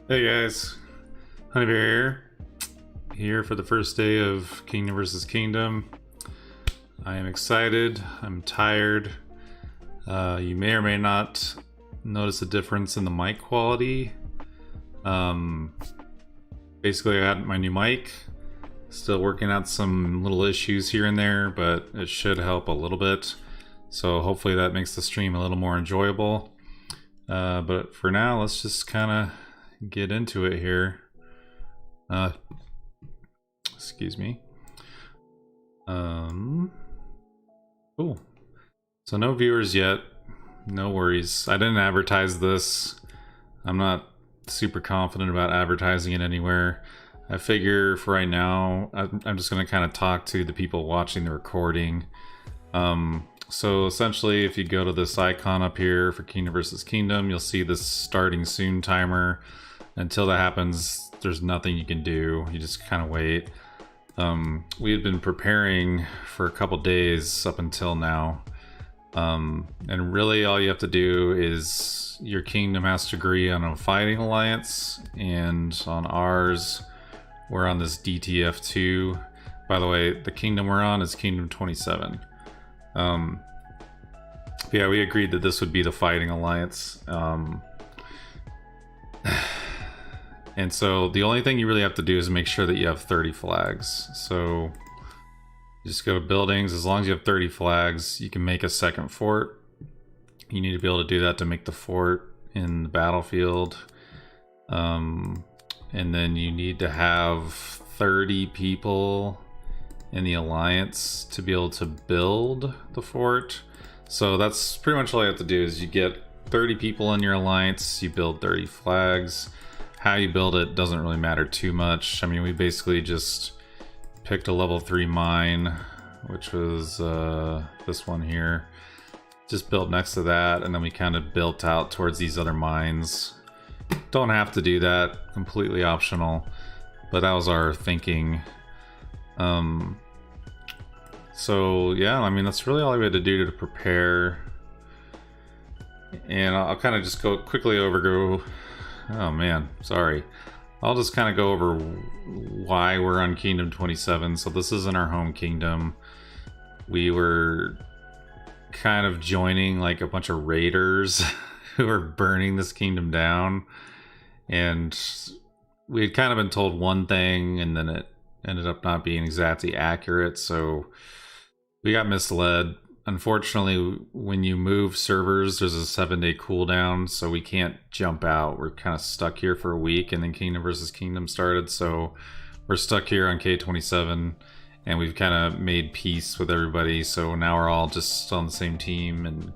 Hey guys, Honeybear here for the first day of Kingdom vs. Kingdom. I am excited, I'm tired. You may or may not notice a difference in the mic quality. Basically I had my new mic, still working out some little issues here and there, but it should help a little bit. So hopefully that makes the stream a little more enjoyable. But for now, let's just kind of get into it here. Excuse me. Cool. So no viewers yet. No worries. I didn't advertise this. I'm not super confident about advertising it anywhere. I figure for right now, I'm just going to kind of talk to the people watching the recording. So essentially, if you go to this icon up here for Kingdom vs. Kingdom, you'll see this starting soon timer. Until that happens, there's nothing you can do. You just kind of wait. We had been preparing for a couple days up until now. And really all you have to do is your kingdom has to agree on a fighting alliance, and on ours, we're on this DTF2. By the way, the kingdom we're on is Kingdom 27. Yeah, we agreed that this would be the fighting alliance. And so the only thing you really have to do is make sure that you have 30 flags. So you just go to buildings. As long as you have 30 flags, you can make a second fort. You need to be able to do that to make the fort in the battlefield. And then you need to have 30 people in the alliance to be able to build the fort. So that's pretty much all you have to do is you get 30 people in your alliance, you build 30 flags. How you build it doesn't really matter too much. I mean, we basically just picked a level 3 mine, which was this one here. Just built next to that, and then we kind of built out towards these other mines. Don't have to do that, completely optional, but that was our thinking. So yeah, I mean, that's really all we had to do to prepare. And I'll kind of just go quickly over. Oh man, sorry. I'll just kind of go over why we're on Kingdom 27. So this isn't our home kingdom. We were kind of joining like a bunch of raiders who were burning this kingdom down. And we had kind of been told one thing, and then it ended up not being exactly accurate. So we got misled. Unfortunately, when you move servers, there's a 7-day cooldown, so we can't jump out. We're kind of stuck here for a week, and then Kingdom vs. Kingdom started, so we're stuck here on K27, and we've kind of made peace with everybody, so now we're all just on the same team, and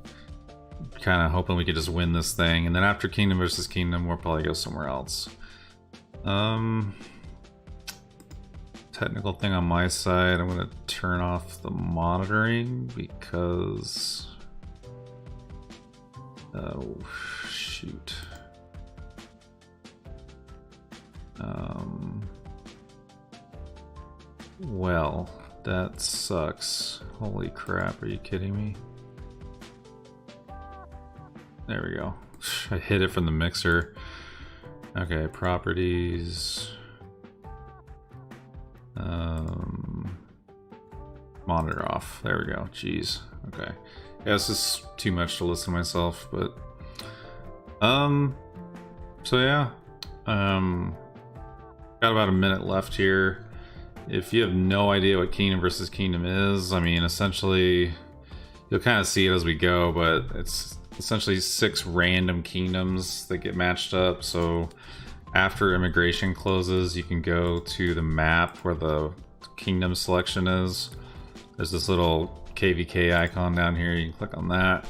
kind of hoping we could just win this thing. And then after Kingdom vs. Kingdom, we'll probably go somewhere else. Technical thing on my side, I'm going to turn off the monitoring because oh shoot. Well, that sucks. Holy crap, are you kidding me? There we go. I hit it from the mixer. Okay, properties. Monitor off. There we go. Jeez. Okay. Yeah, this is too much to listen to myself, but so yeah. Got about a minute left here. If you have no idea what Kingdom vs. Kingdom is, I mean, essentially you'll kind of see it as we go, but it's essentially 6 random kingdoms that get matched up. So after immigration closes, you can go to the map where the kingdom selection is. There's this little KvK icon down here. You can click on that.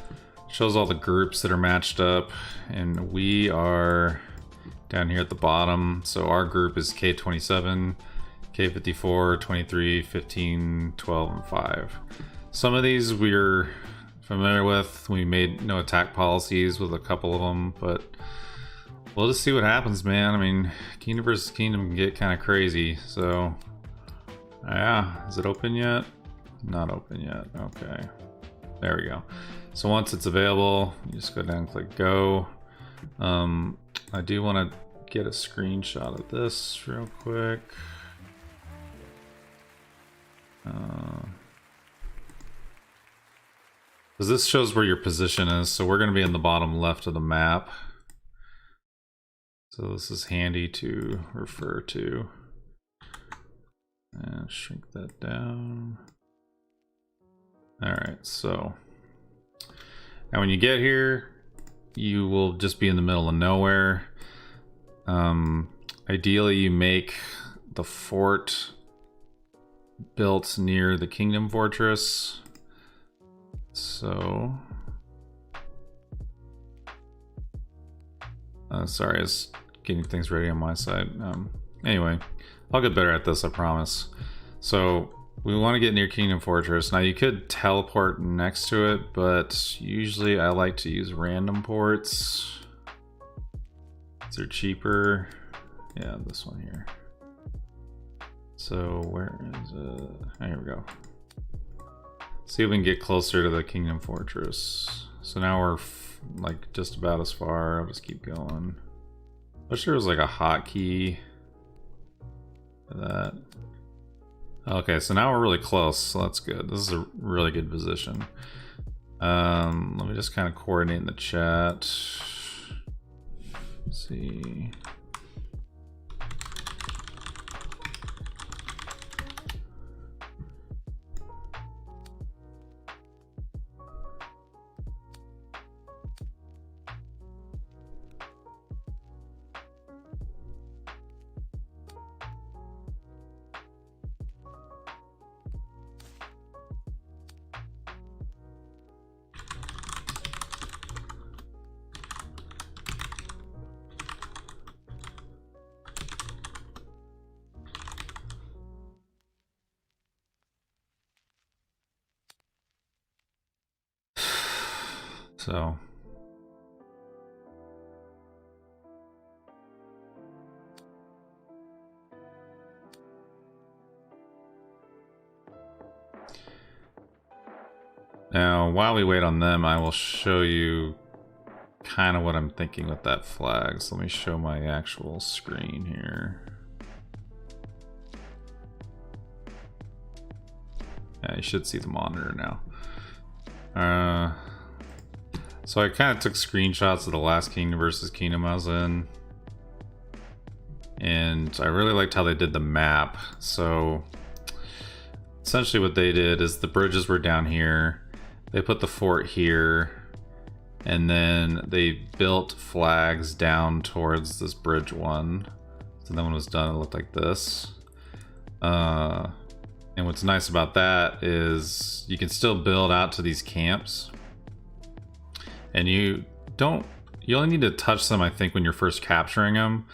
It shows all the groups that are matched up, and we are down here at the bottom. So our group is K27, K54, 23, 15, 12, and 5. Some of these we're familiar with. We made no attack policies with a couple of them, but we'll just see what happens, man. I mean, Kingdom vs. Kingdom can get kind of crazy, so yeah. Is it open yet? Not open yet. Okay, there we go. So once it's available, you just go down and click go. I do want to get a screenshot of this real quick. Because this shows where your position is, so we're going to be in the bottom left of the map. So this is handy to refer to. And shrink that down. Alright, so now when you get here, you will just be in the middle of nowhere. Ideally, you make the fort built near the Kingdom Fortress. So, sorry, I was getting things ready on my side. Anyway, I'll get better at this, I promise. So, we want to get near Kingdom Fortress. Now, you could teleport next to it, but usually I like to use random ports. They're cheaper. Yeah, this one here. So, where is it? Oh, here we go. See if we can get closer to the Kingdom Fortress. So now we're like just about as far. I'll just keep going. I wish there was like a hotkey for that. Okay, so now we're really close, so that's good. This is a really good position. Let me just kind of coordinate in the chat. Let's see. So now while we wait on them, I will show you kind of what I'm thinking with that flag. So let me show my actual screen here. Yeah, you should see the monitor now. So I kind of took screenshots of the last Kingdom versus Kingdom I was in, and I really liked how they did the map. So essentially what they did is the bridges were down here, they put the fort here, and then they built flags down towards this bridge one. So then when it was done, it looked like this. And what's nice about that is you can still build out to these camps. And you only need to touch them, I think, when you're first capturing them.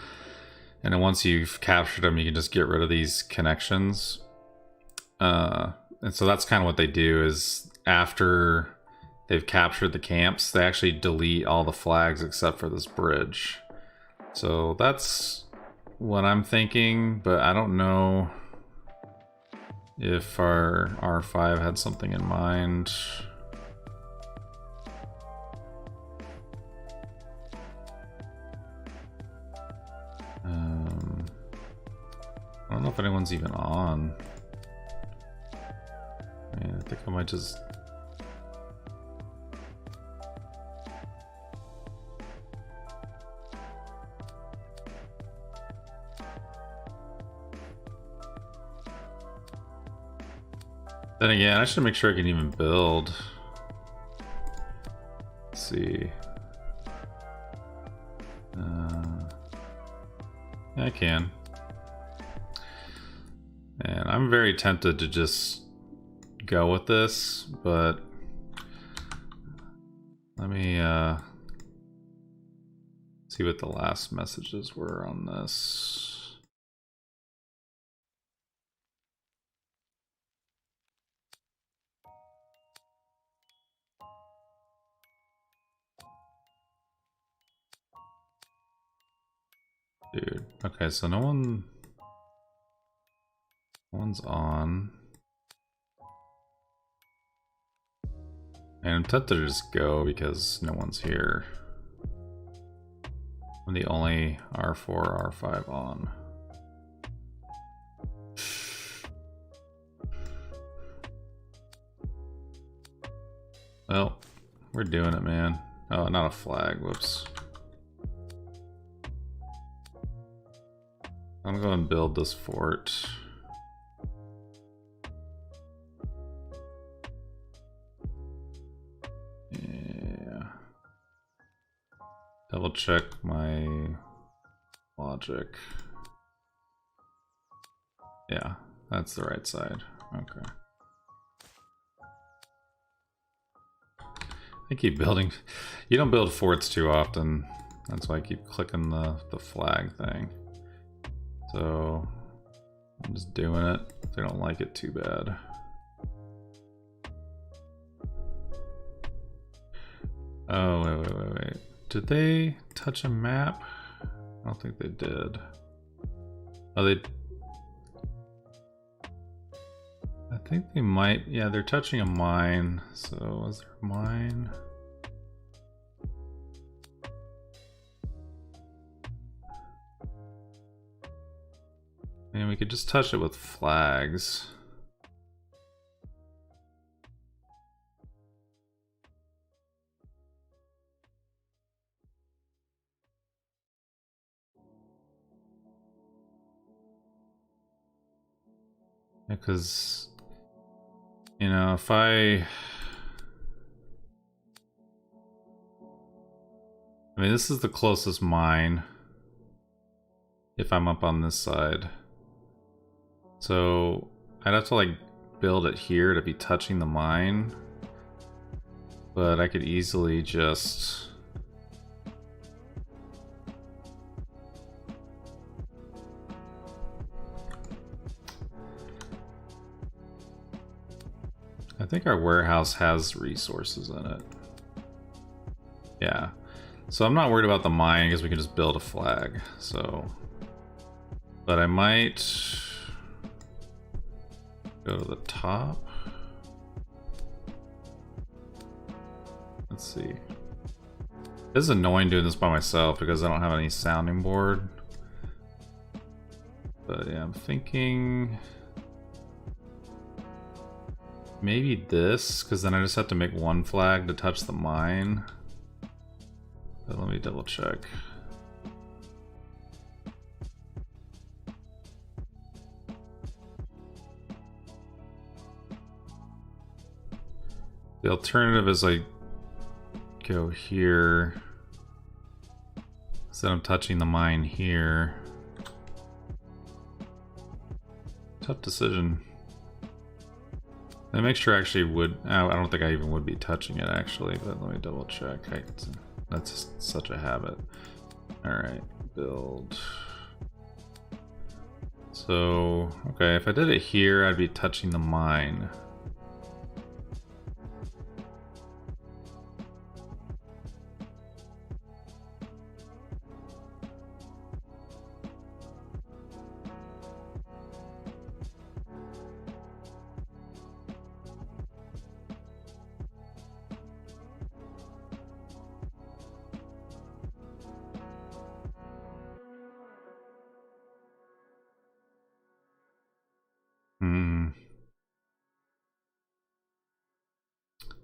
And then once you've captured them, you can just get rid of these connections. And so that's kind of what they do, is after they've captured the camps, they actually delete all the flags except for this bridge. So that's what I'm thinking, but I don't know if our R5 had something in mind. I don't know if anyone's even on. Yeah, I think I might just... Then again, I should make sure I can even build. Let's see. Yeah, I can. And I'm very tempted to just go with this, but let me see what the last messages were on this. Dude, okay, so no one's on. And I'm tempted to just go because no one's here. I'm the only R4, R5 on. Well, we're doing it, man. Oh, not a flag. Whoops. I'm gonna go and build this fort. Yeah. Double check my logic. Yeah, that's the right side. Okay. I keep building. You don't build forts too often. That's why I keep clicking the flag thing. So I'm just doing it. If they don't like it, too bad. Oh, wait. Did they touch a map? I don't think they did. Oh, they... I think they might... Yeah, they're touching a mine. So, is there a mine? And we could just touch it with flags. Because, you know, if I mean, this is the closest mine if I'm up on this side. So I'd have to like build it here to be touching the mine. But I could easily just... I think our warehouse has resources in it. Yeah. So I'm not worried about the mine because we can just build a flag. So... But I might... go to the top. Let's see. This is annoying doing this by myself because I don't have any sounding board. But yeah, I'm thinking... maybe this, because then I just have to make one flag to touch the mine. But let me double check. The alternative is I go here. So I'm touching the mine here. Tough decision. I make sure I actually would. I don't think I even would be touching it actually, but let me double check. That's such a habit. Alright, build. So, okay, if I did it here, I'd be touching the mine.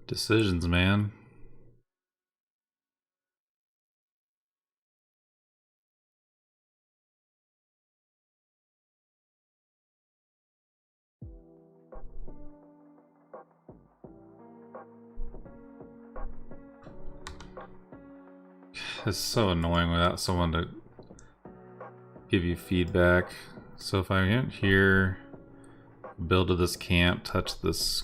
Decisions, man. It's so annoying without someone to give you feedback. So if I get here, build to this camp, touch this.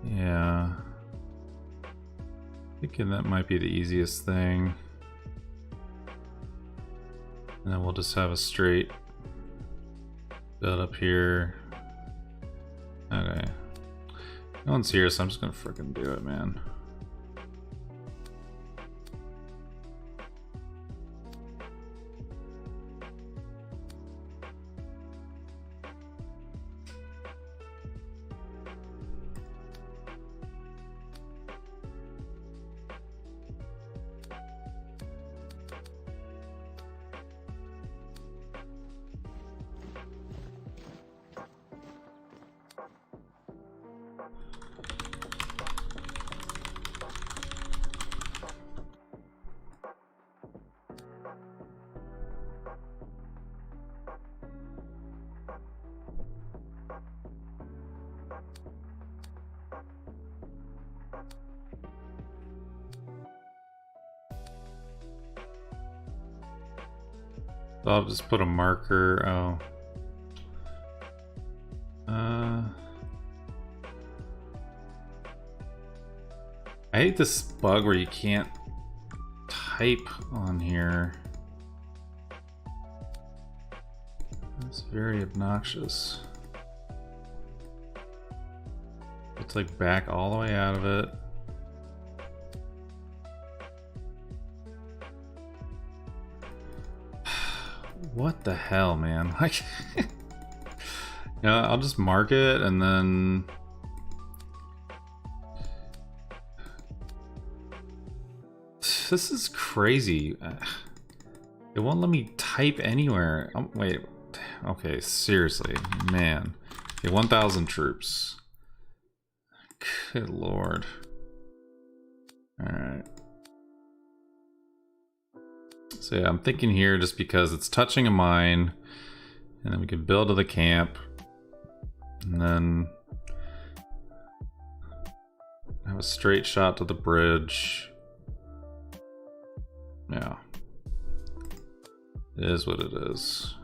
Yeah. Thinking that might be the easiest thing. And then we'll just have a straight build up here. Okay. No one's here, so I'm just gonna frickin' do it, man. So I'll just put a marker. Oh. I hate this bug where you can't type on here. It's very obnoxious. It's like back all the way out of it. What the hell, man? Like, I'll just mark it and then this is crazy. It won't let me type anywhere. Oh, wait. Okay, seriously, man. Okay, 1,000 troops. Good lord. Alright. So yeah, I'm thinking here just because it's touching a mine, and then we can build to the camp, and then have a straight shot to the bridge. Yeah. It is what it is.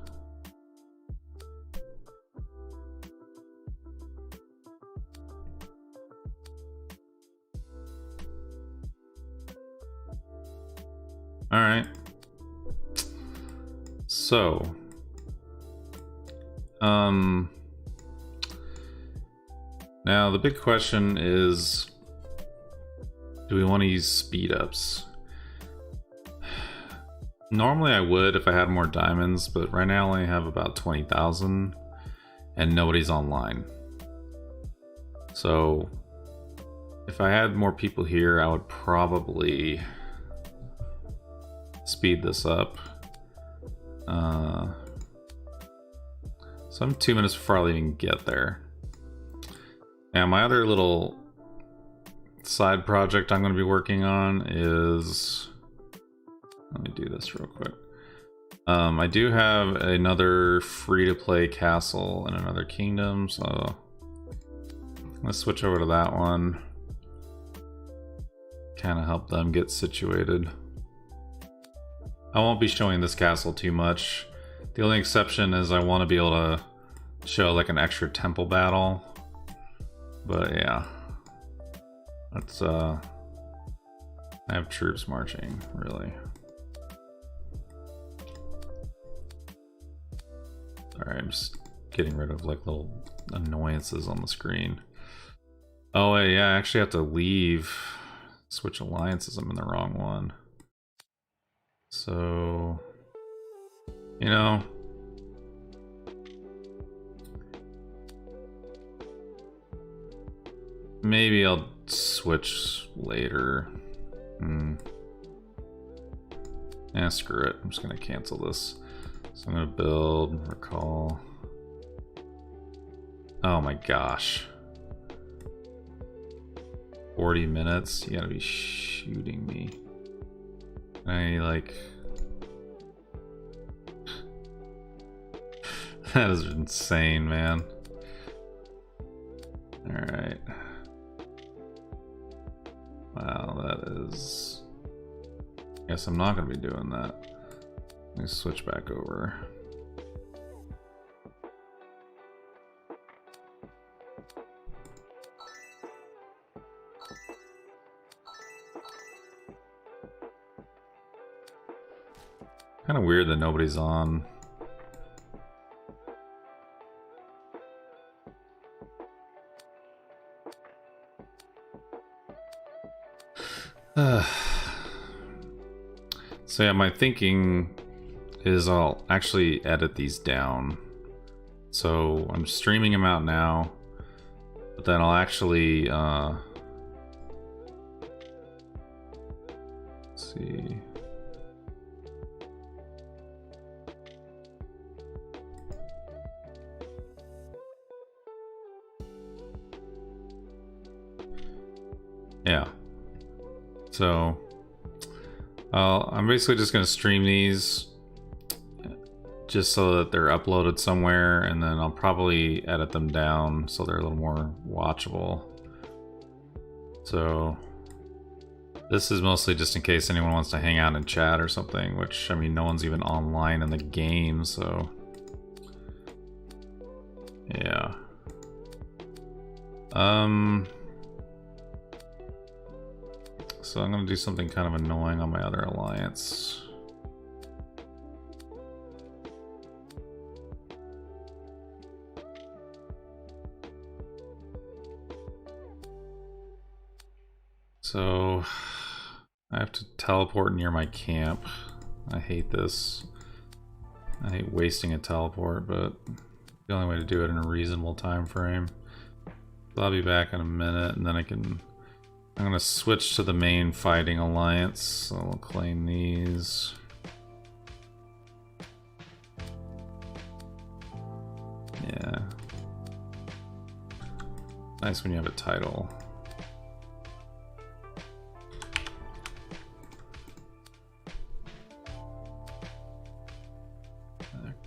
All right. So, now the big question is, do we want to use speed ups? Normally I would if I had more diamonds, but right now I only have about 20,000 and nobody's online. So if I had more people here, I would probably speed this up. So I'm 2 minutes before I'll even get there. Now my other little side project I'm going to be working on is, let me do this real quick. I do have another free-to-play castle in another kingdom, so let's switch over to that one. Kind of help them get situated. I won't be showing this castle too much. The only exception is I want to be able to show like an extra temple battle. But yeah, let's I have troops marching, really. Alright, I'm just getting rid of like little annoyances on the screen. Oh yeah, I actually have to leave, switch alliances. I'm in the wrong one. So, you know, maybe I'll switch later. Yeah, screw it. I'm just gonna cancel this. So I'm gonna build, recall. Oh my gosh. 40 minutes? You gotta be shooting me. I like... That is insane, man. Alright. Wow, that is... Guess I'm not gonna be doing that. Let me switch back over. Kind of weird that nobody's on. So yeah, my thinking is I'll actually edit these down. So I'm streaming them out now, but then I'll actually let's see. Yeah. So I'm basically just going to stream these just so that they're uploaded somewhere, and then I'll probably edit them down so they're a little more watchable. So This is mostly just in case anyone wants to hang out and chat or something, which, I mean, no one's even online in the game, so... Yeah. So I'm gonna do something kind of annoying on my other alliance. So I have to teleport near my camp. I hate this. I hate wasting a teleport, but the only way to do it in a reasonable time frame. So I'll be back in a minute, and then I'm gonna switch to the main fighting alliance. So I'll claim these. Yeah. Nice when you have a title.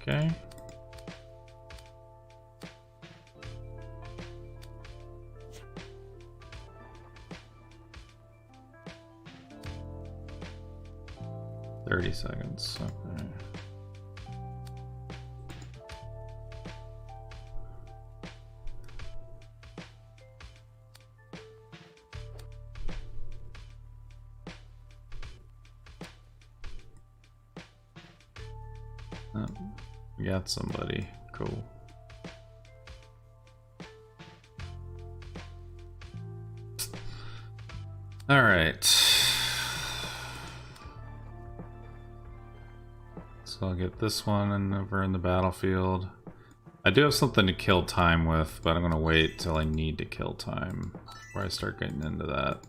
Okay. $30. Okay. Oh, we got somebody. Cool. All right. So I'll get this one and over in the battlefield. I do have something to kill time with, but I'm gonna wait till I need to kill time before I start getting into that.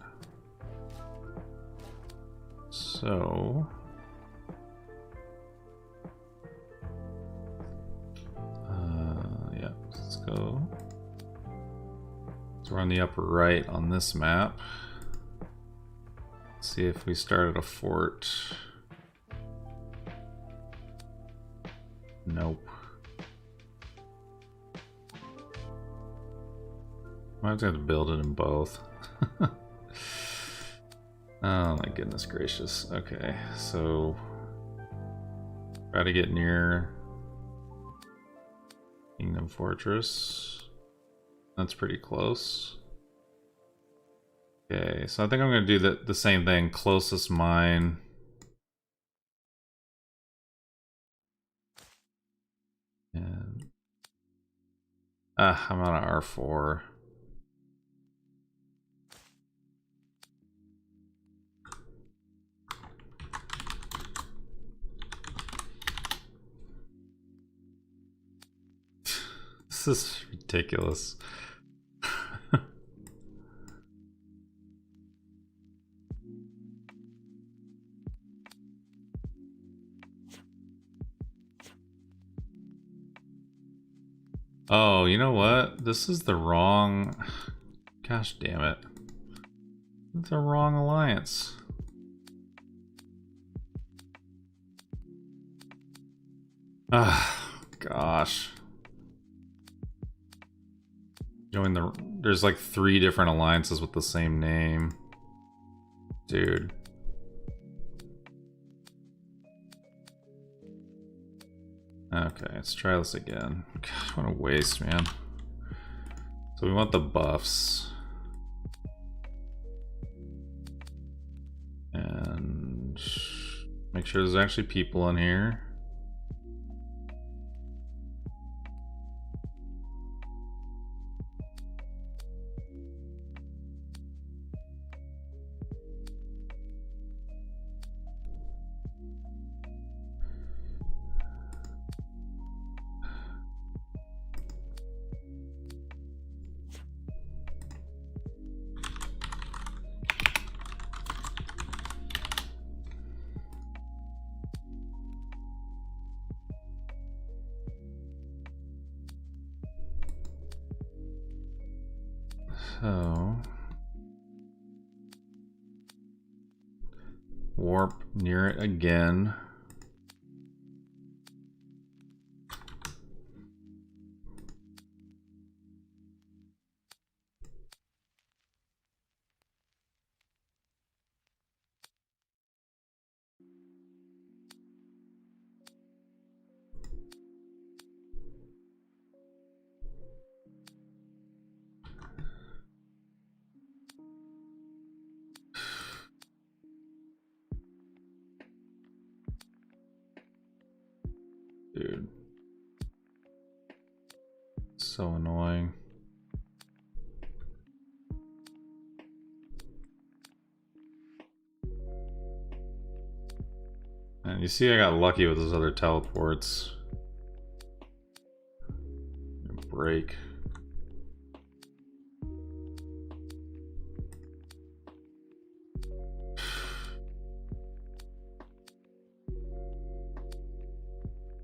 So yeah, let's go. So we're on the upper right on this map. Let's see if we start at a fort. Nope. Might have to build it in both. Oh my goodness gracious. Okay, so try to get near Kingdom Fortress. That's pretty close. Okay, so I think I'm gonna do the same thing. Closest mine. And I'm on an R4. This is ridiculous. Oh, you know what? This is the wrong... Gosh damn it. It's the wrong alliance. Ah, gosh. Join the... There's like 3 different alliances with the same name. Dude. Okay, let's try this again. God, what a waste, man. So we want the buffs. And make sure there's actually people in here. So warp near it again. dude. So annoying. And you see I got lucky with those other teleports. Break.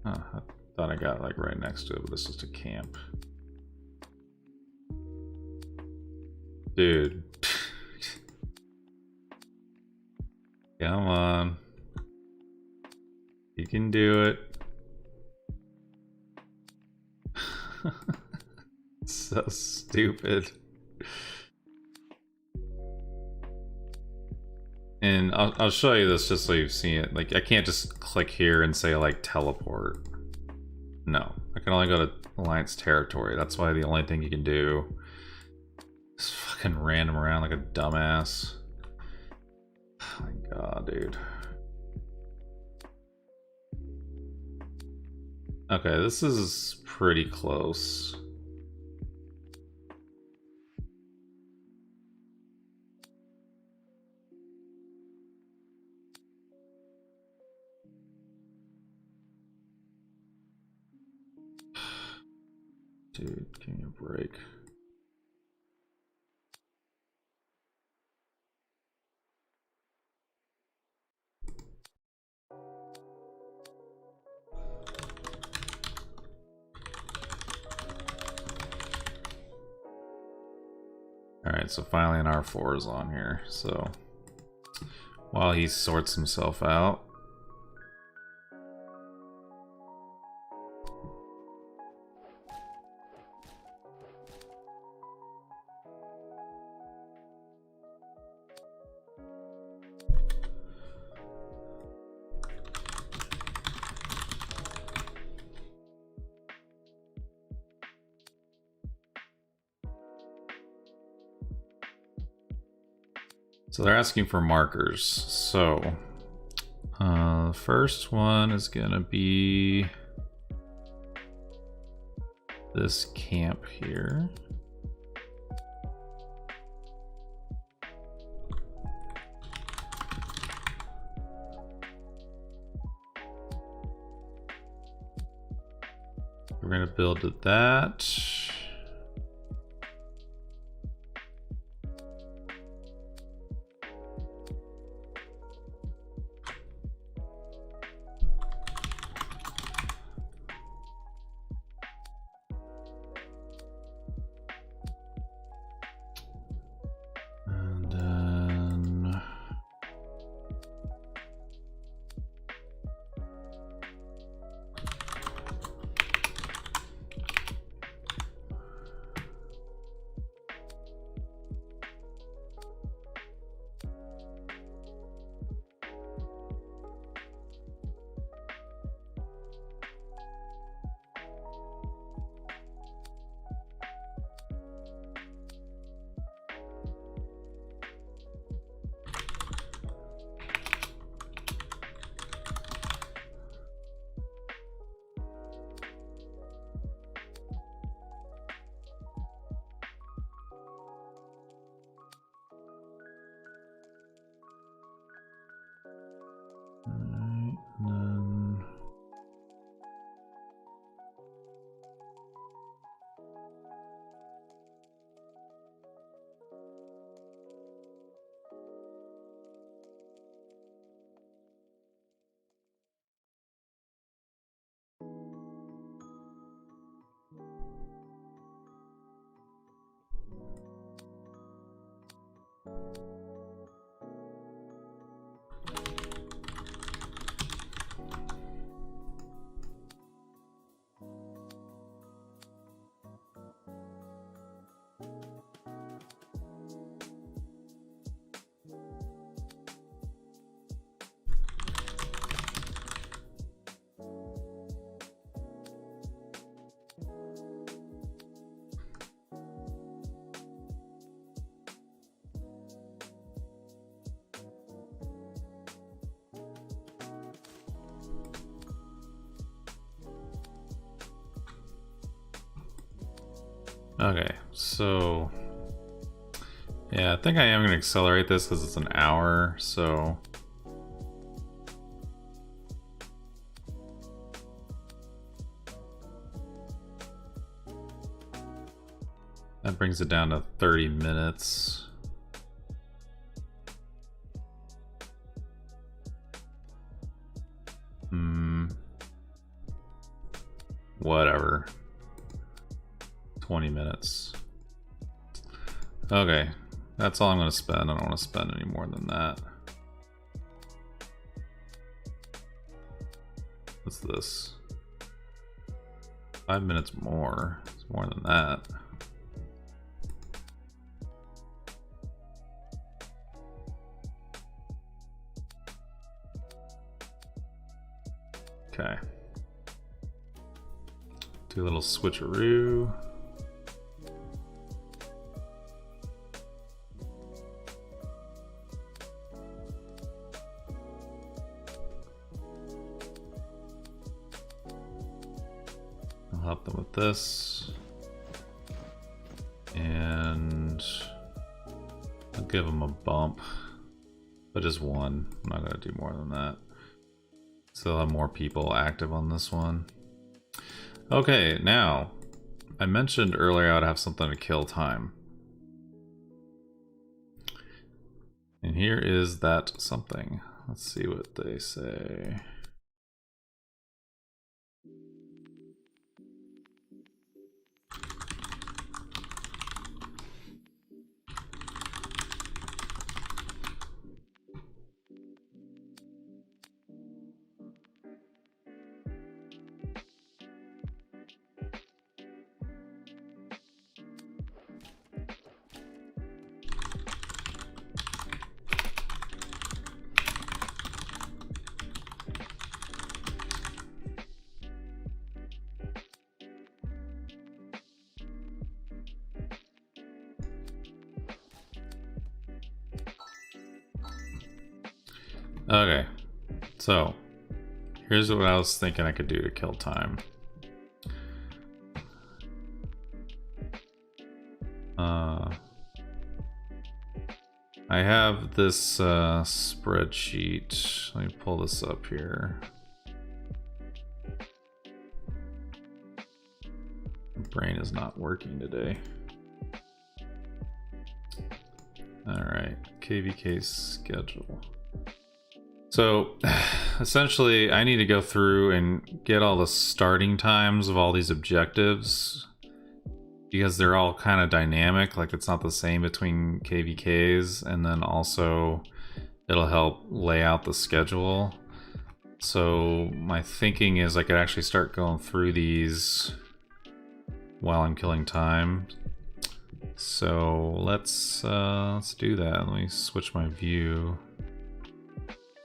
I thought I got like right next to it, but this is a camp. Dude. Come on. You can do it. So stupid. And I'll show you this just so you've seen it. Like, I can't just click here and say, like, teleport. No. I can only go to Alliance territory. That's why the only thing you can do is fucking random around like a dumbass. Oh my god, dude. Okay, this is pretty close. Dude, give me a break. Alright, so finally an R4 is on here. So while he sorts himself out. So they're asking for markers. So the first one is gonna be this camp here. We're gonna build that. Okay, so yeah, I think I am going to accelerate this because it's an hour, so that brings it down to 30 minutes. Whatever. 20 minutes. Okay, that's all I'm going to spend. I don't want to spend any more than that. What's this? 5 minutes more. It's more than that. Okay. Do a little switcheroo. I'll help them with this. And I'll give them a bump, but just one. I'm not going to do more than that. So I'll have more people active on this one. Okay, now, I mentioned earlier I'd have something to kill time. And here is that something. Let's see what they say. Okay, so here's what I was thinking I could do to kill time. I have this spreadsheet. Let me pull this up here. My brain is not working today. Alright, KvK schedule. So essentially I need to go through and get all the starting times of all these objectives because they're all kind of dynamic, like it's not the same between KvKs, and then also it'll help lay out the schedule. So my thinking is I could actually start going through these while I'm killing time. So let's do that. Let me switch my view.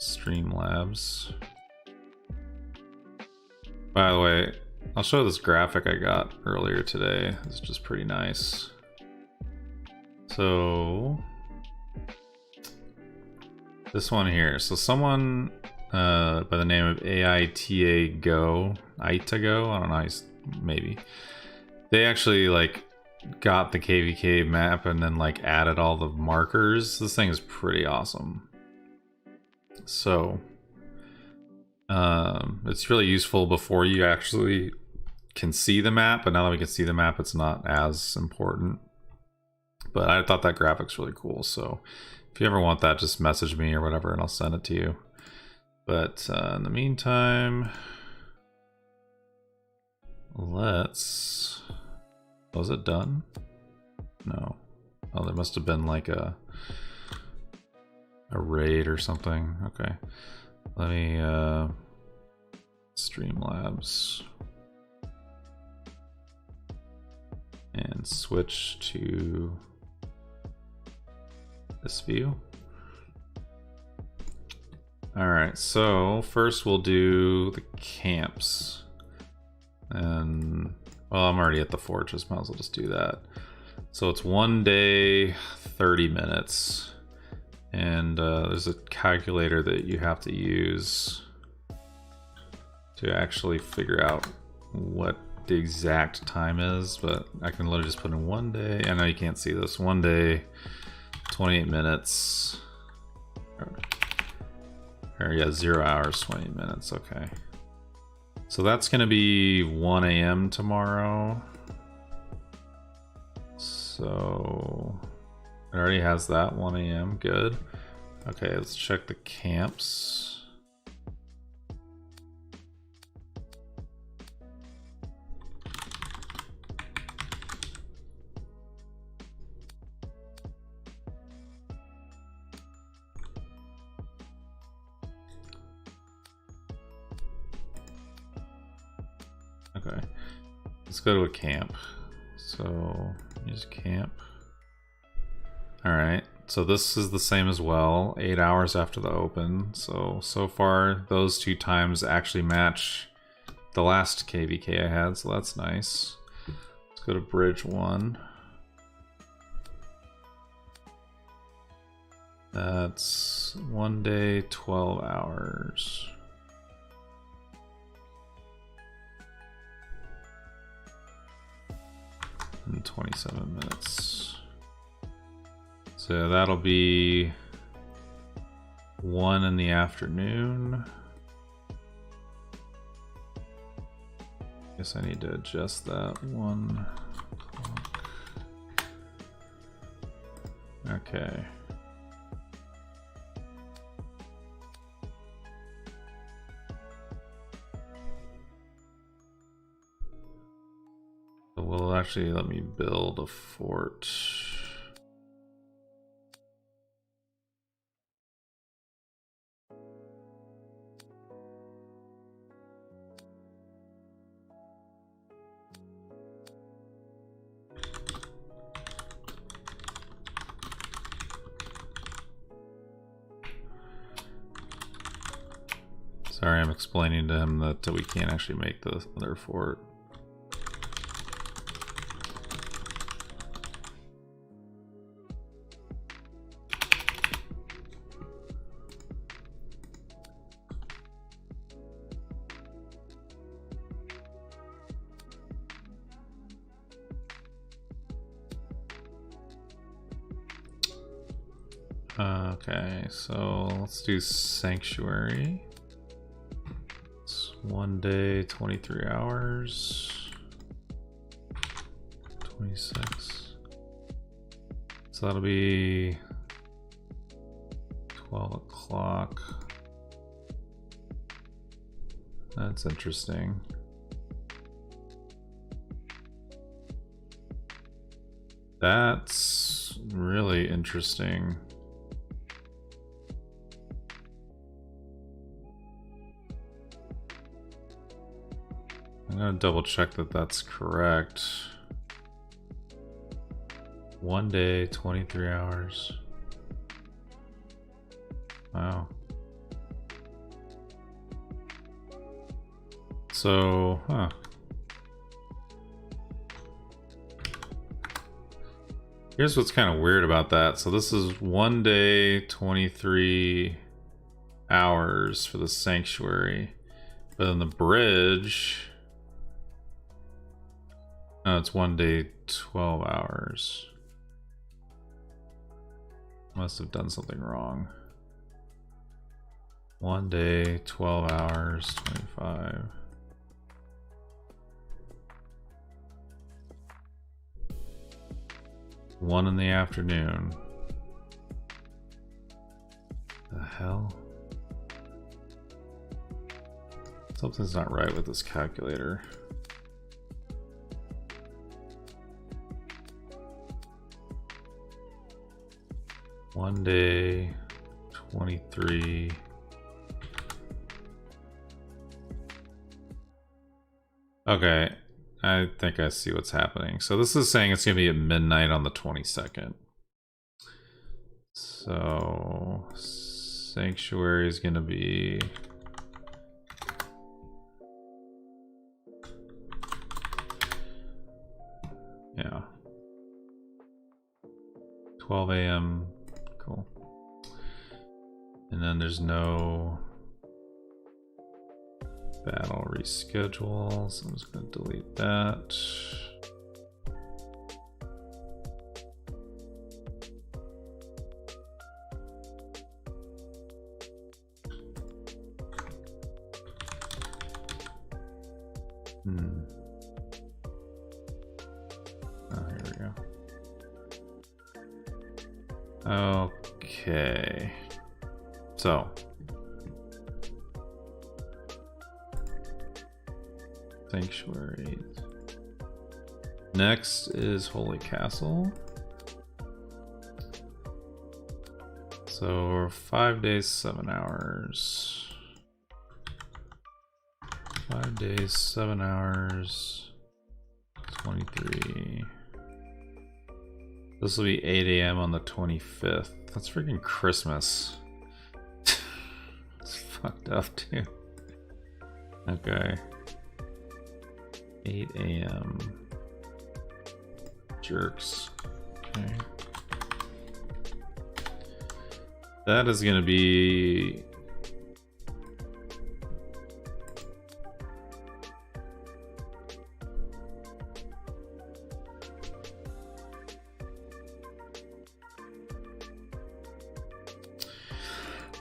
Streamlabs. By the way, I'll show this graphic I got earlier today. It's just pretty nice. So this one here. So someone by the name of Aitago, I don't know, maybe. They actually like got the KvK map and then like added all the markers. This thing is pretty awesome. So it's really useful before you actually can see the map, but now that we can see the map, it's not as important. But I thought that graphic's really cool, so if you ever want that, just message me or whatever and I'll send it to you. But in the meantime, let's... Was it done? No. Oh, there must have been like a raid or something. Okay. Let me Streamlabs and switch to this view. Alright, so first we'll do the camps. And well, I'm already at the fortress, might as well just do that. So it's 1 day, 30 minutes. And there's a calculator that you have to use to actually figure out what what the exact time is, but I can literally just put in 1 day. I know you can't see this. 1 day, 28 minutes. Or yeah, 0 hours, 20 minutes. Okay. So that's going to be 1 a.m. tomorrow. So it already has that 1 a.m. Good. Okay, let's check the camps. Okay, let's go to a camp. So use camp. All right, so this is the same as well, 8 hours after the open. So far those two times actually match the last KvK I had, so that's nice. Let's go to bridge 1. That's 1 day, 12 hours. And 27 minutes. So that'll be 1 in the afternoon. Guess I need to adjust that 1 o'clock. Okay. Will actually let me build a fort. Sorry, I'm explaining to him that we can't actually make the other fort. Okay, so let's do sanctuary. It's 1 day, 23 hours. 26. So that'll be 12 o'clock. That's interesting. That's really interesting. I'm gonna double check that that's correct. 1 day, 23 hours. Wow. So, huh. Here's what's kind of weird about that. So this is 1 day, 23 hours for the sanctuary. But then the bridge... Oh, it's 1 day, 12 hours. Must have done something wrong. 1 day, 12 hours, 25. One in the afternoon. The hell? Something's not right with this calculator. One day, 23. Okay, I think I see what's happening. So this is saying it's going to be at midnight on the 22nd. So sanctuary is going to be... Yeah. 12 a.m. Cool. And then there's no... Battle reschedule, so I'm just gonna delete that. Oh, here we go. Okay. So. Sanctuary. Next is Holy Castle. So 5 days, 7 hours. 5 days, 7 hours. 23. This will be 8 a.m. on the 25th. That's freaking Christmas. It's fucked up too. Okay. 8 a.m. Jerks. Okay. That is going to be...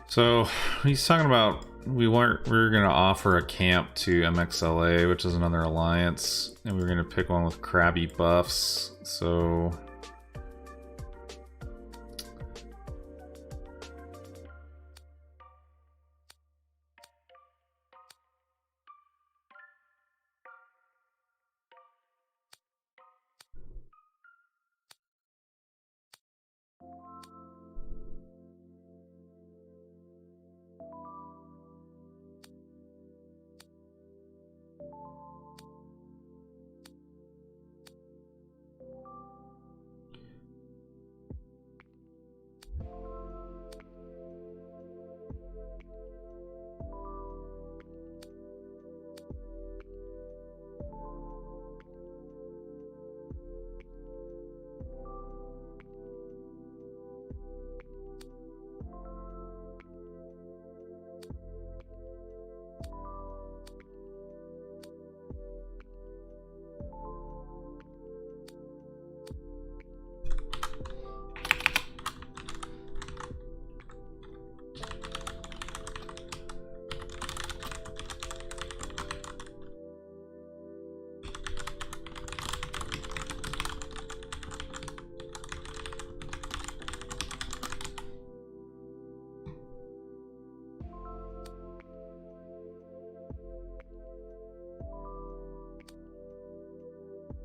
So he's talking about we were going to offer a camp to MXLA, which is another alliance, and we were going to pick one with crabby buffs. So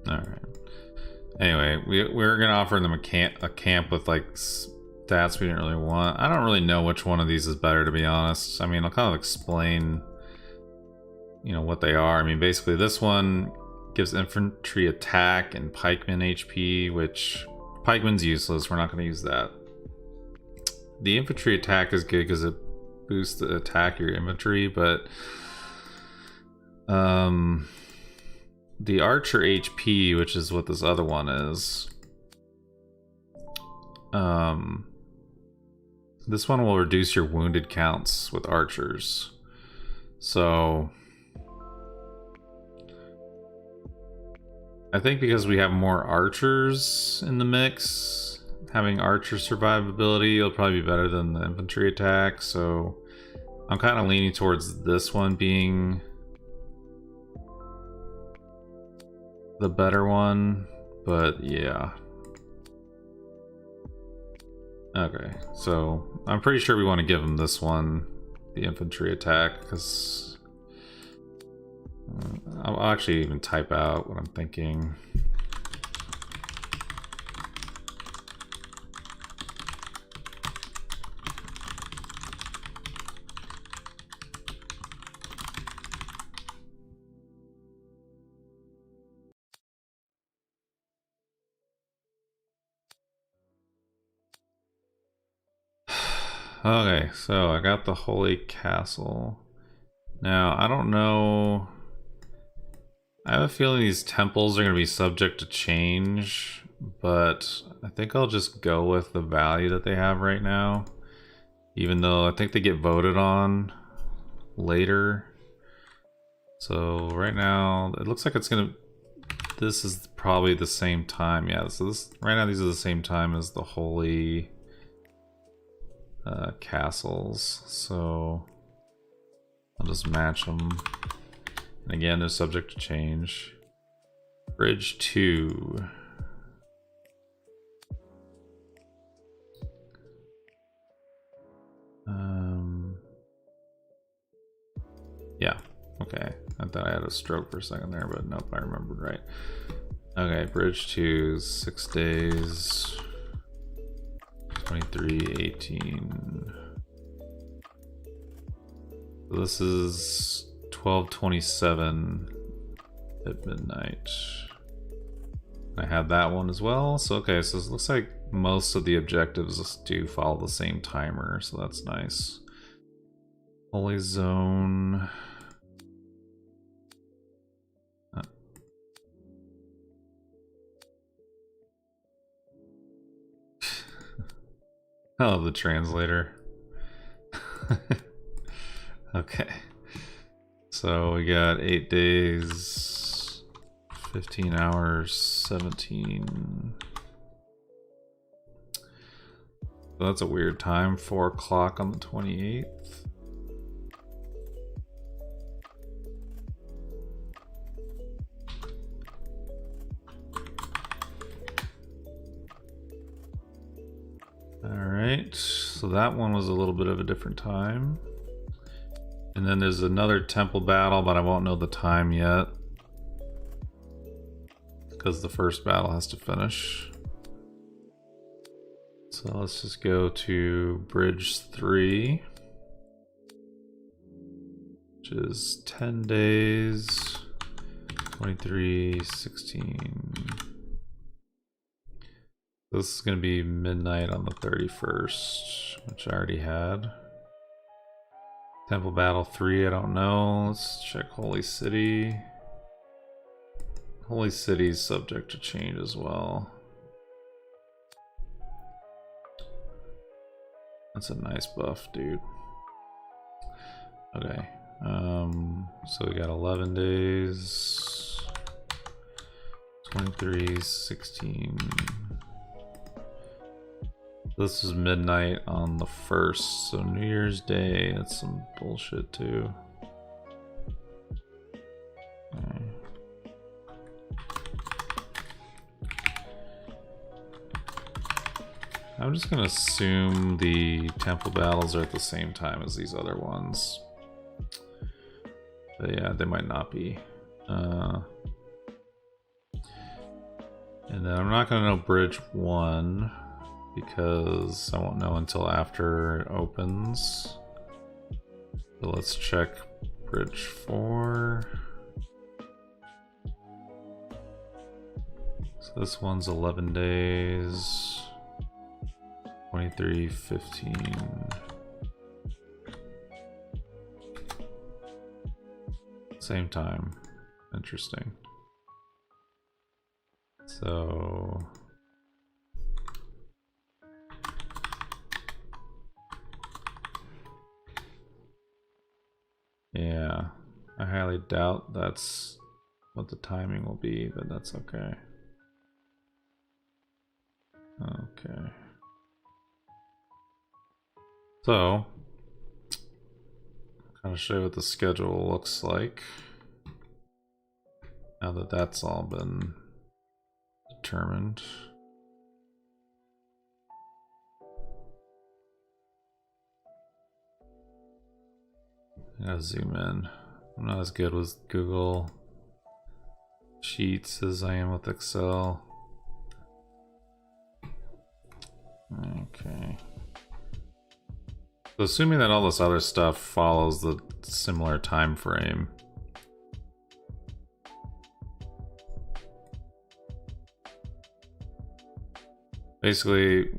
alright. Anyway, we're gonna offer them a camp with like stats we didn't really want. I don't really know which one of these is better, to be honest. I mean, I'll kind of explain, you know, what they are. I mean, basically this one gives infantry attack and pikeman HP, which pikeman's useless. We're not going to use that. The infantry attack is good because it boosts the attack of your infantry, but the archer HP, which is what this other one is, this one will reduce your wounded counts with archers. So I think because we have more archers in the mix, having archer survivability will probably be better than the infantry attack. So I'm kind of leaning towards this one being the better one, but yeah. Okay, so I'm pretty sure we want to give him this one, the infantry attack, because I'll actually even type out what I'm thinking. Okay, so I got the Holy Castle. Now, I don't know. I have a feeling these temples are going to be subject to change, but I think I'll just go with the value that they have right now, even though I think they get voted on later. So right now, it looks like it's gonna... This is probably the same time, yeah. So this right now, these are the same time as the holy castles. So I'll just match them. And again, they're subject to change. Bridge 2. Yeah, okay. I thought I had a stroke for a second there, but nope, I remembered right. Okay, bridge 2, 6 days. 23, 18. So this is 12:27 at midnight. I had that one as well. So okay, so it looks like most of the objectives do follow the same timer, so that's nice. Holy Zone. I love the translator. Okay. So we got 8 days, 15 hours, 17. So that's a weird time, 4 o'clock on the 28th. Alright, so that one was a little bit of a different time. And then there's another temple battle, but I won't know the time yet, because the first battle has to finish. So let's just go to Bridge 3, which is 10 days, 23, 16. This is going to be midnight on the 31st, which I already had. Temple Battle 3, I don't know. Let's check Holy City. Holy City is subject to change as well. That's a nice buff, dude. Okay. So we got 11 days. 23, 16. This is midnight on the 1st, so New Year's Day, that's some bullshit too. Okay. I'm just gonna assume the temple battles are at the same time as these other ones. But yeah, they might not be. And then I'm not gonna know Bridge 1. Because I won't know until after it opens. So let's check Bridge 4. So this one's 11 days. 23, 15. Same time. Interesting. So... yeah, I highly doubt that's what the timing will be, but that's okay. Okay. So, kind of show you what the schedule looks like now that that's all been determined. I gotta zoom in. I'm not as good with Google Sheets as I am with Excel. Okay. So assuming that all this other stuff follows the similar time frame. Basically,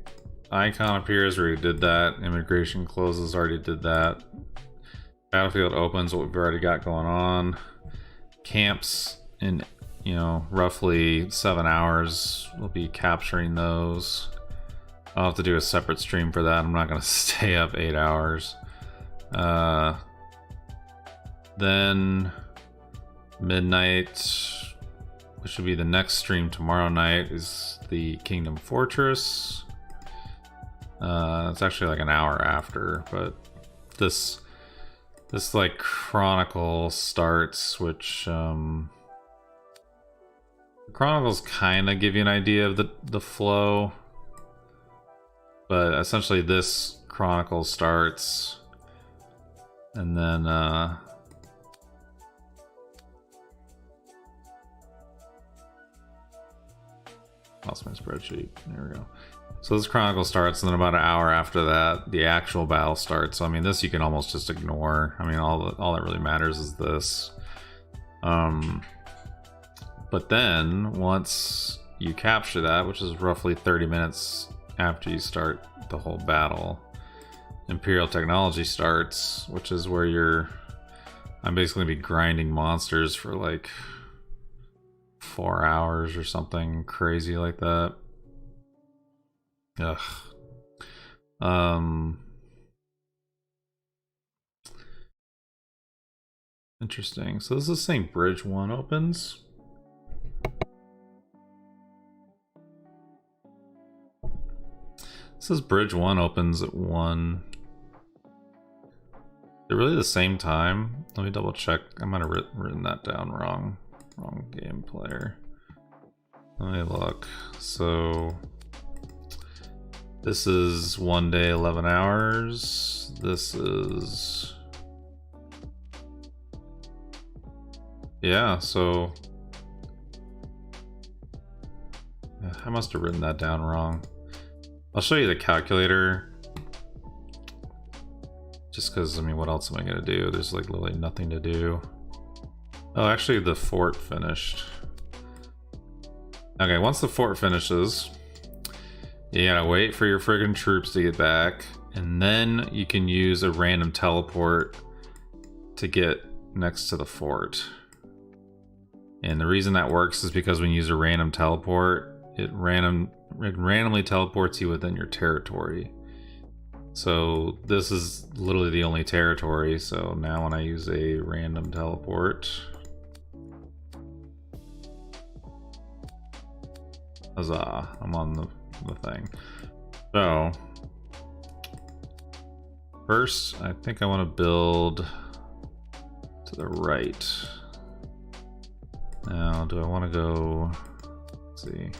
icon appears, we already did that. Immigration closes, already did that. Battlefield opens, what we've already got going on. Camps in, you know, roughly 7 hours. We'll be capturing those. I'll have to do a separate stream for that. I'm not going to stay up 8 hours. Then midnight, which would be the next stream tomorrow night, is the Kingdom Fortress. It's actually like an hour after, but this like chronicle starts, which chronicles kind of give you an idea of the flow, but essentially this chronicle starts, and then lost my spreadsheet. There we go. So this chronicle starts, and then about an hour after that, the actual battle starts. So I mean, this you can almost just ignore. I mean, all that really matters is this. But then once you capture that, which is roughly 30 minutes after you start the whole battle, Imperial Technology starts, which is where I'm basically gonna be grinding monsters for like 4 hours or something crazy like that. Ugh. Interesting. So this is saying Bridge 1 opens. It says Bridge 1 opens at 1. They're really the same time. Let me double check. I might have written that down wrong. Wrong game player. Let me look. So this is 1 day, 11 hours. This is... yeah, so... I must have written that down wrong. I'll show you the calculator. Just because, I mean, what else am I going to do? There's like literally nothing to do. Oh, actually the fort finished. Okay, once the fort finishes, you gotta wait for your friggin' troops to get back, and then you can use a random teleport to get next to the fort. And the reason that works is because when you use a random teleport, it randomly teleports you within your territory. So this is literally the only territory, so now when I use a random teleport... huzzah, I'm on the thing. So first, I think I want to build to the right. Now, do I want to go... let's see.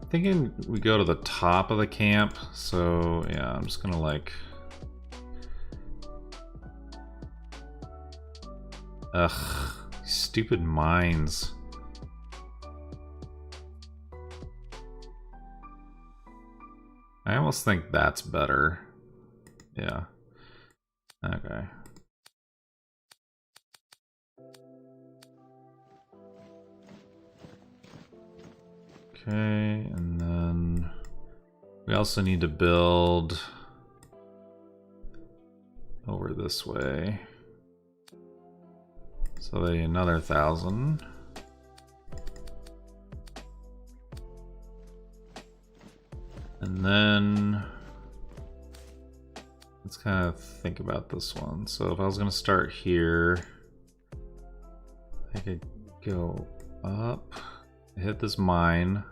I'm thinking we go to the top of the camp, so yeah, I'm just gonna like... ugh, stupid mines. I almost think that's better. Yeah. Okay. Okay, and then we also need to build over this way. So they another 1,000. And then let's kind of think about this one. So if I was going to start here, I could go up, hit this mine,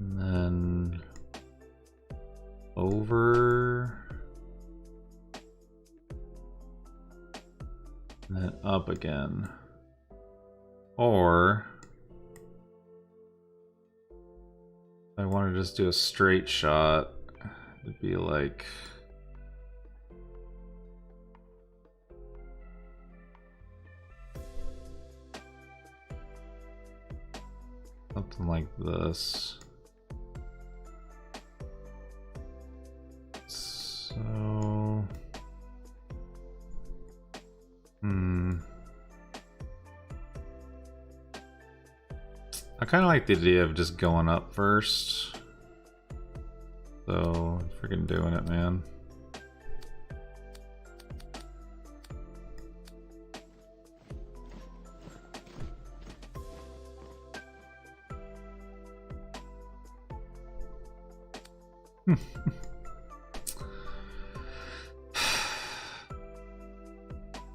and then over, and then up again. Or if I want to just do a straight shot, it'd be like something like this. So, I kind of like the idea of just going up first. So, freaking doing it, man.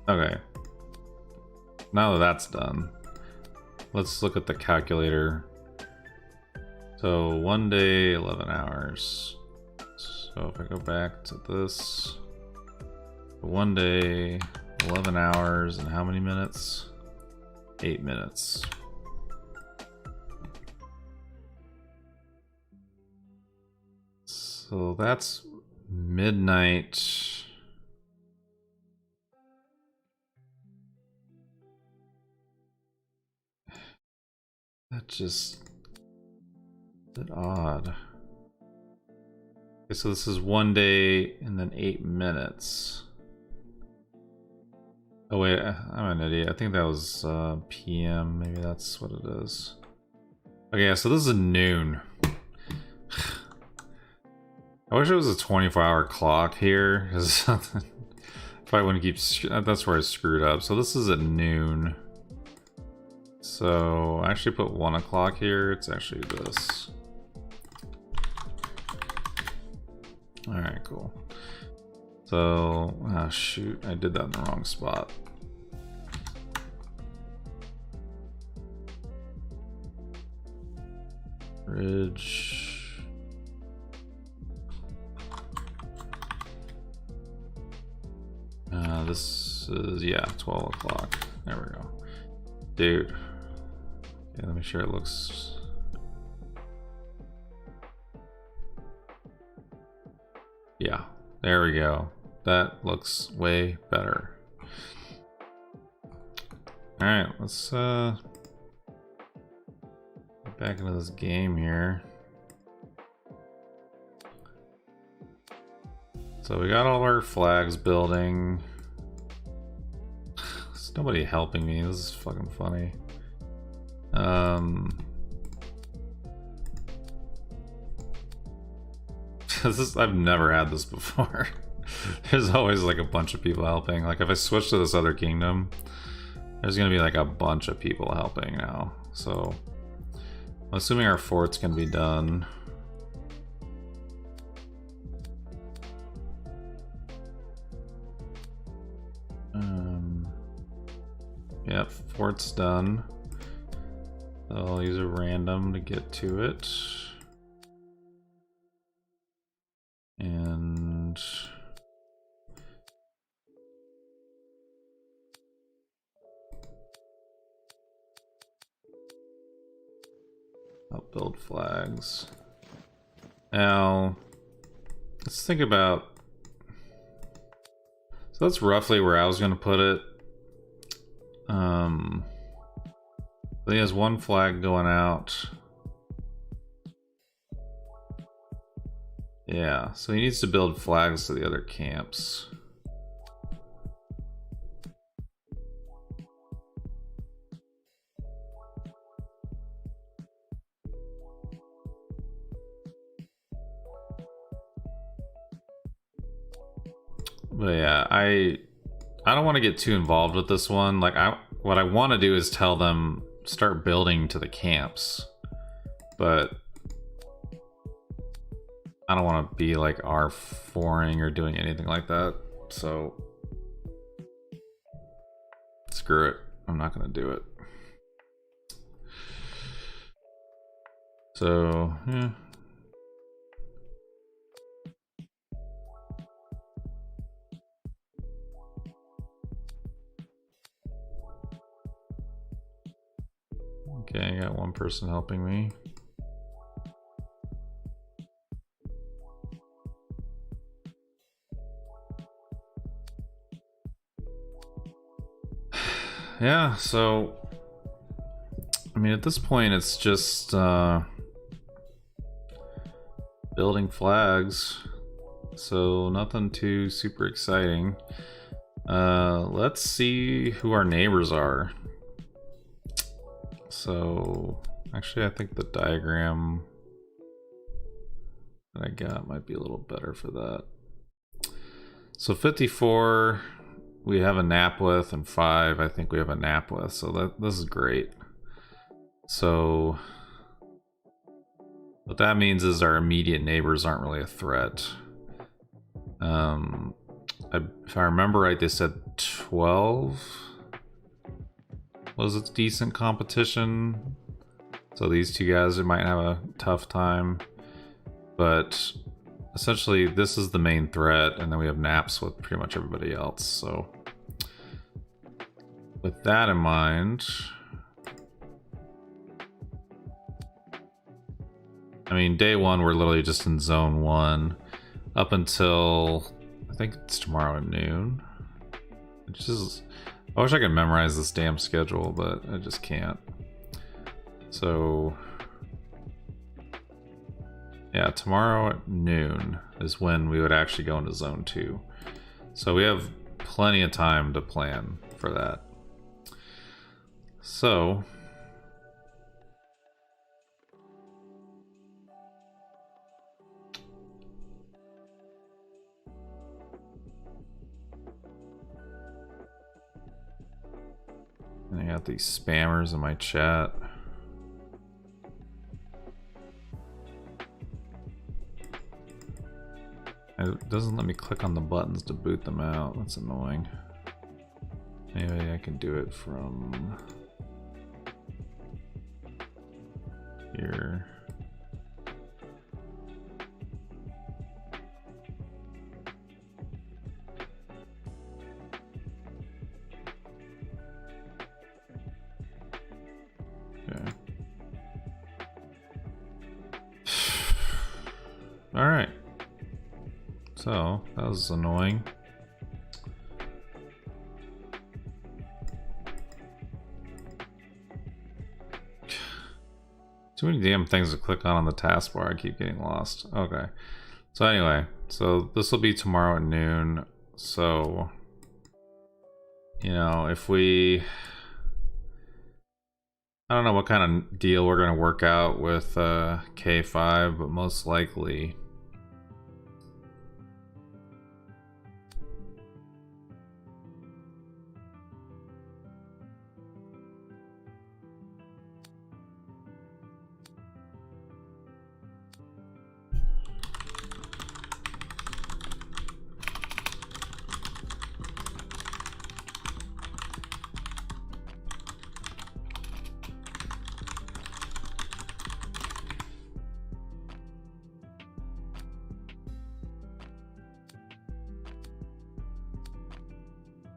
Okay. Now that that's done, let's look at the calculator. So 1 day, 11 hours. So if I go back to this, 1 day, 11 hours, and how many minutes? 8 minutes. So that's midnight. That's just a bit odd. Okay, so this is 1 day and then 8 minutes. Oh wait, I'm an idiot. I think that was PM. Maybe that's what it is. Okay, yeah, so this is noon. I wish it was a 24-hour clock here, because if I wouldn't keep, that's where I screwed up. So this is at noon. So I actually put 1 o'clock here. It's actually this. All right, cool. So, ah, shoot, I did that in the wrong spot. Bridge. This is, yeah, 12 o'clock. There we go. Dude. Okay, let me make sure it looks... Yeah, there we go. That looks way better. Alright, let's get back into this game here. So we got all our flags building. There's nobody helping me. This is fucking funny. I've never had this before. There's always like a bunch of people helping. Like if I switch to this other kingdom, there's gonna be like a bunch of people helping now. So I'm assuming our fort's gonna be done. Yep, fort's done. So I'll use a random to get to it. And I'll build flags. Now, let's think about... So that's roughly where I was going to put it. He has 1 flag going out. Yeah, so he needs to build flags to the other camps. But yeah, I don't want to get too involved with this one. Like what I want to do is tell them start building to the camps. But I don't want to be like R4ing or doing anything like that. So screw it. I'm not going to do it. So, yeah. Okay, I got 1 person helping me. Yeah, so I mean at this point it's just building flags, so nothing too super exciting. Let's see who our neighbors are. So actually I think the diagram that I got might be a little better for that. So 54 we have a nap with, and 5 I think we have a nap with, so this is great. So What that means is our immediate neighbors aren't really a threat. If I remember right, they said 12 was a decent competition. So these two guys might have a tough time. But essentially, this is the main threat, and then we have naps with pretty much everybody else. So with that in mind, I mean, day one, we're literally just in zone 1 up until, I think it's tomorrow at noon. Which is, I wish I could memorize this damn schedule, but I just can't. So, yeah, tomorrow at noon is when we would actually go into zone 2. So we have plenty of time to plan for that. So, and I got these spammers in my chat. It doesn't let me click on the buttons to boot them out. That's annoying. Maybe I can do it from here. Okay. All right. So that was annoying. Too many damn things to click on the taskbar. I keep getting lost. Okay. So anyway, so this will be tomorrow at noon. So, you know, if we, I don't know what kind of deal we're going to work out with K5, but most likely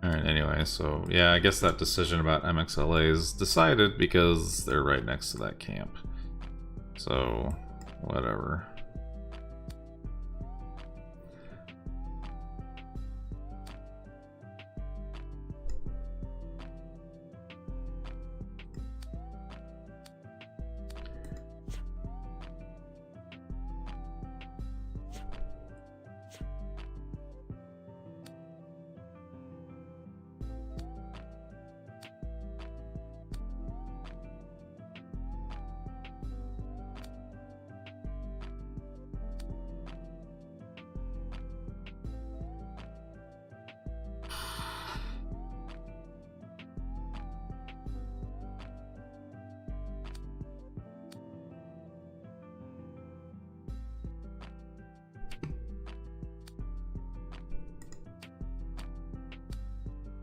Alright, anyway, so yeah, I guess that decision about MXLA is decided because they're right next to that camp. So, whatever.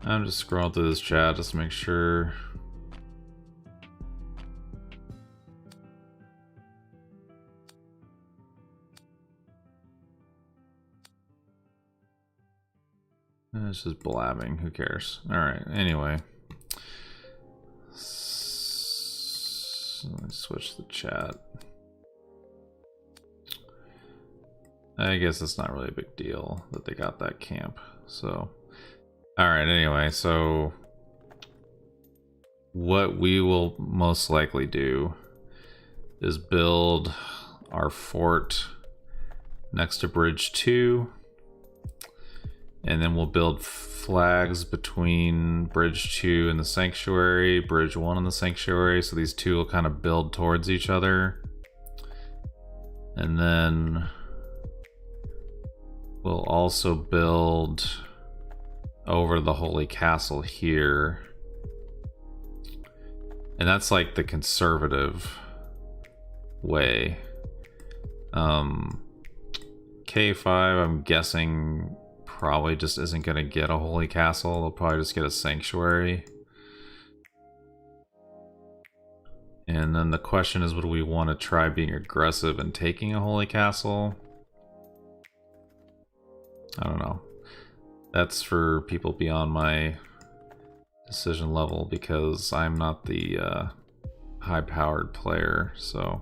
I'm just scrolling through this chat just to make sure. It's just blabbing, who cares? Alright, anyway. So let's switch the chat. I guess it's not really a big deal that they got that camp, so. Alright, anyway, so what we will most likely do is build our fort next to Bridge 2, and then we'll build flags between Bridge 2 and the Sanctuary, Bridge 1 and the Sanctuary, so these two will kind of build towards each other. And then we'll also build over the Holy Castle here. And that's like the conservative way. K5, I'm guessing, probably just isn't going to get a holy castle. They'll probably just get a sanctuary. And then the question is, would we want to try being aggressive and taking a holy castle? I don't know. That's for people beyond my decision level, because I'm not the high-powered player, so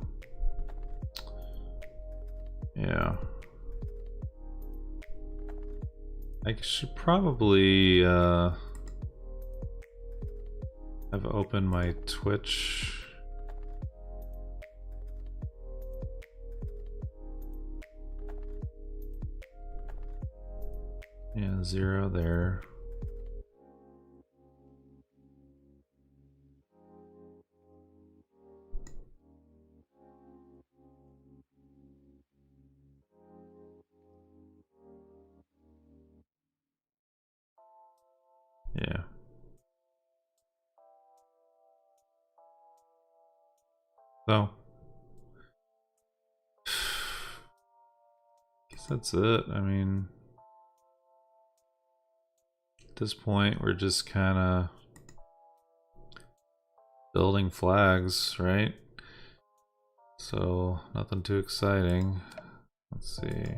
yeah. I should probably have opened my Twitch. Yeah, 0 there. Yeah. So, guess that's it. I mean, at this point, we're just kind of building flags, right? So, nothing too exciting. Let's see.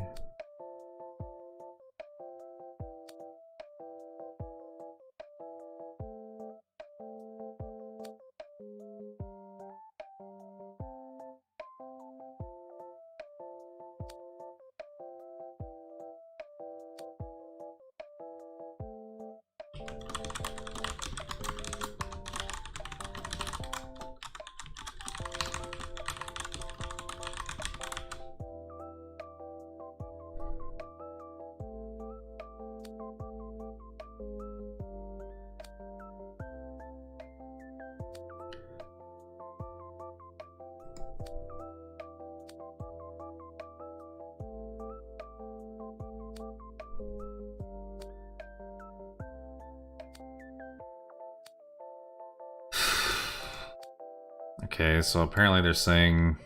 Okay, so apparently they're saying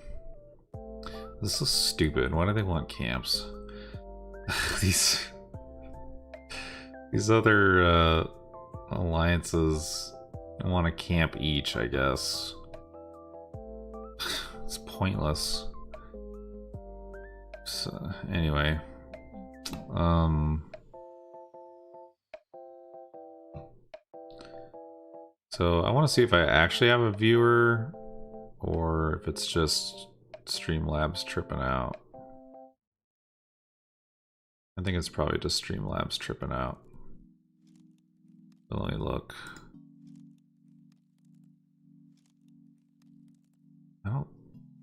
this is stupid. Why do they want camps? these other alliances want a camp each, I guess. It's pointless. So, anyway, so I want to see if I actually have a viewer, or if it's just Streamlabs tripping out. I think it's probably just Streamlabs tripping out. But let me look. I don't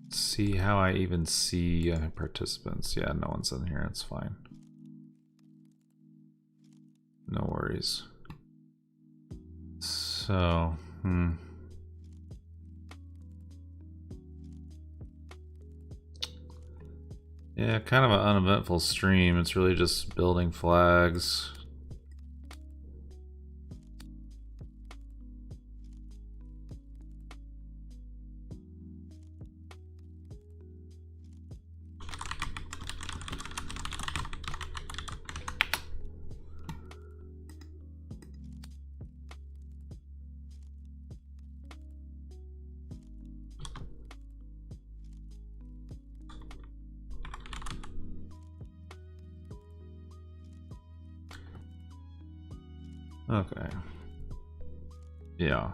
see how I even see participants. Yeah, no one's in here. It's fine. No worries. So, yeah, kind of an uneventful stream. It's really just building flags. Okay. Yeah.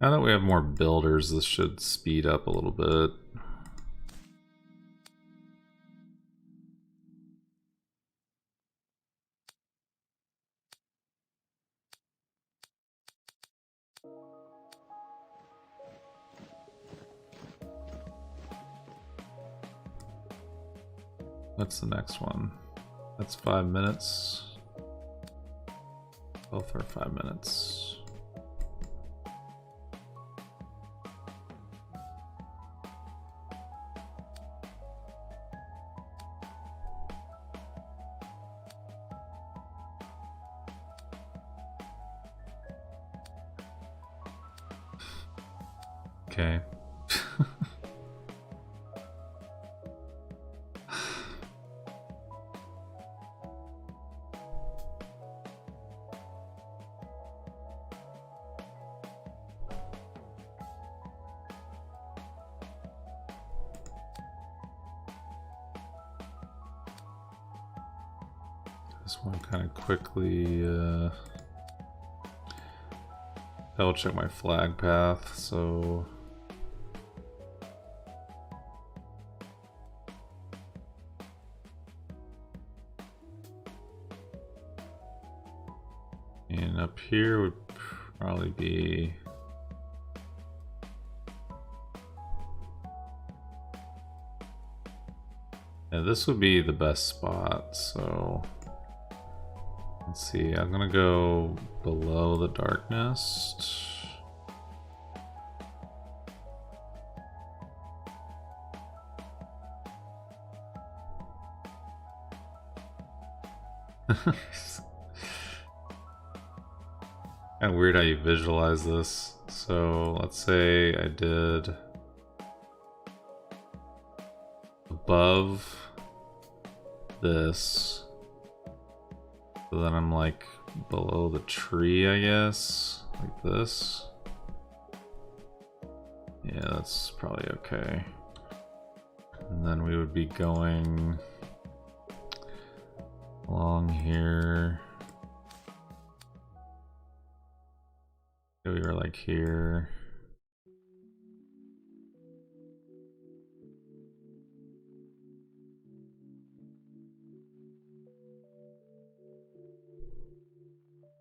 Now that we have more builders, this should speed up a little bit. What's the next one? That's 5 minutes. Both are 5 minutes. Okay. Just want to kind of quickly double check my flag path. So and up here would probably be this would be the best spot. So let's see, I'm gonna go below the dark nest. Kind of weird how you visualize this. So let's say I did above this. So then I'm like below the tree, I guess, like this. Yeah, that's probably okay. And then we would be going along here. We were like here.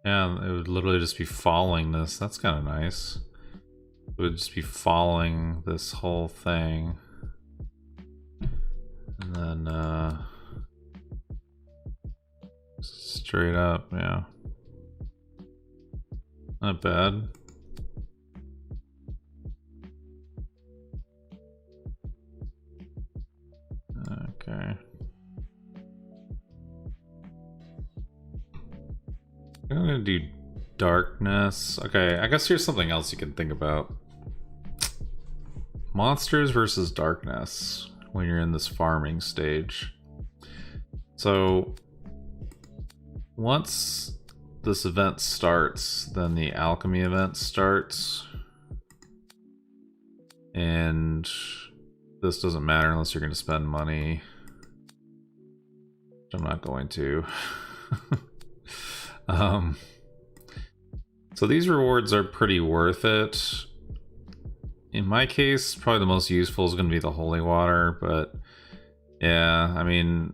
Yeah, it would literally just be following this. That's kind of nice. It would just be following this whole thing. And then straight up, yeah. Not bad. Okay. I'm gonna do darkness. Okay, I guess here's something else you can think about. Monsters versus darkness when you're in this farming stage. So once this event starts, then the alchemy event starts. And this doesn't matter unless you're going to spend money. Which I'm not going to. So these rewards are pretty worth it. In my case, probably the most useful is going to be the holy water, but yeah, I mean,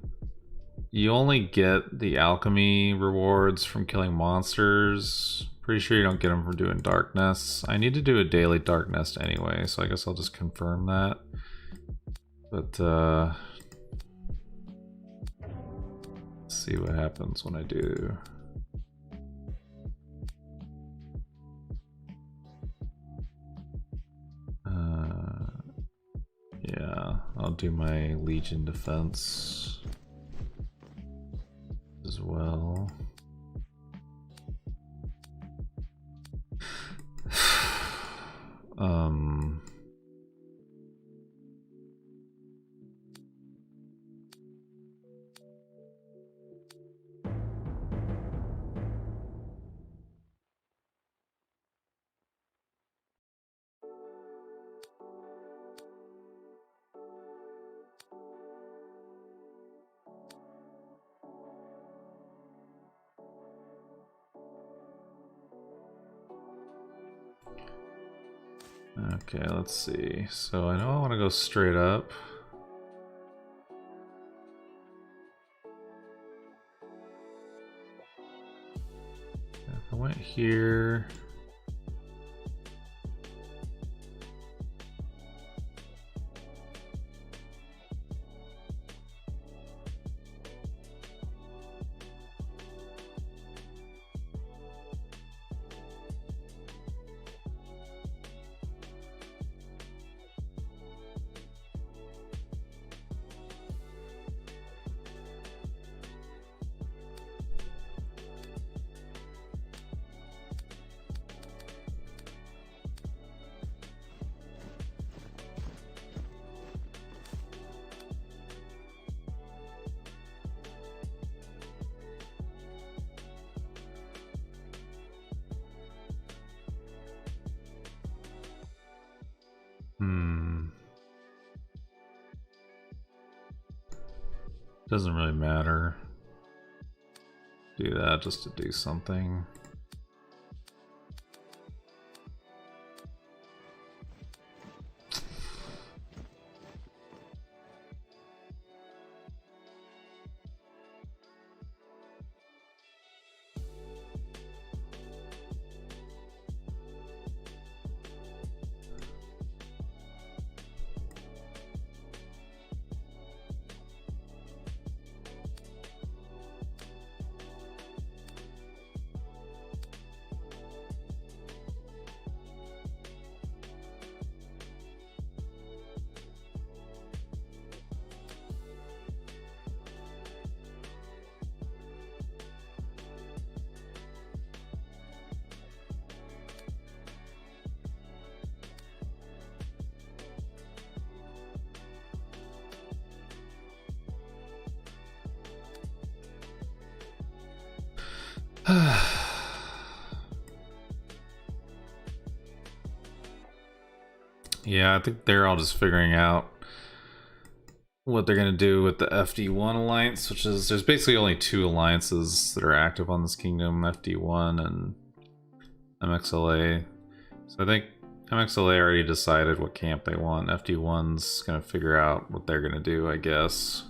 you only get the alchemy rewards from killing monsters. Pretty sure you don't get them from doing darkness. I need to do a daily darkness anyway, so I guess I'll just confirm that. But let's see what happens when I do. Yeah, I'll do my Legion defense as well. Okay, let's see. So I know I want to go straight up. If I went here. Doesn't really matter. Do that just to do something. Yeah, I think they're all just figuring out what they're going to do with the FD1 alliance, which is, there's basically only two alliances that are active on this kingdom, FD1 and MXLA. So I think MXLA already decided what camp they want. FD1's going to figure out what they're going to do, I guess.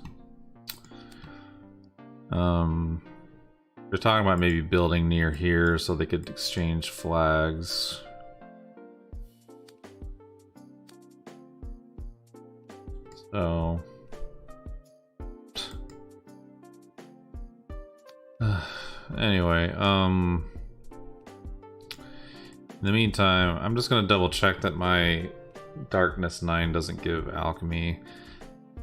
They're talking about maybe building near here so they could exchange flags. So anyway, in the meantime, I'm just gonna double check that my Darkness 9 doesn't give alchemy.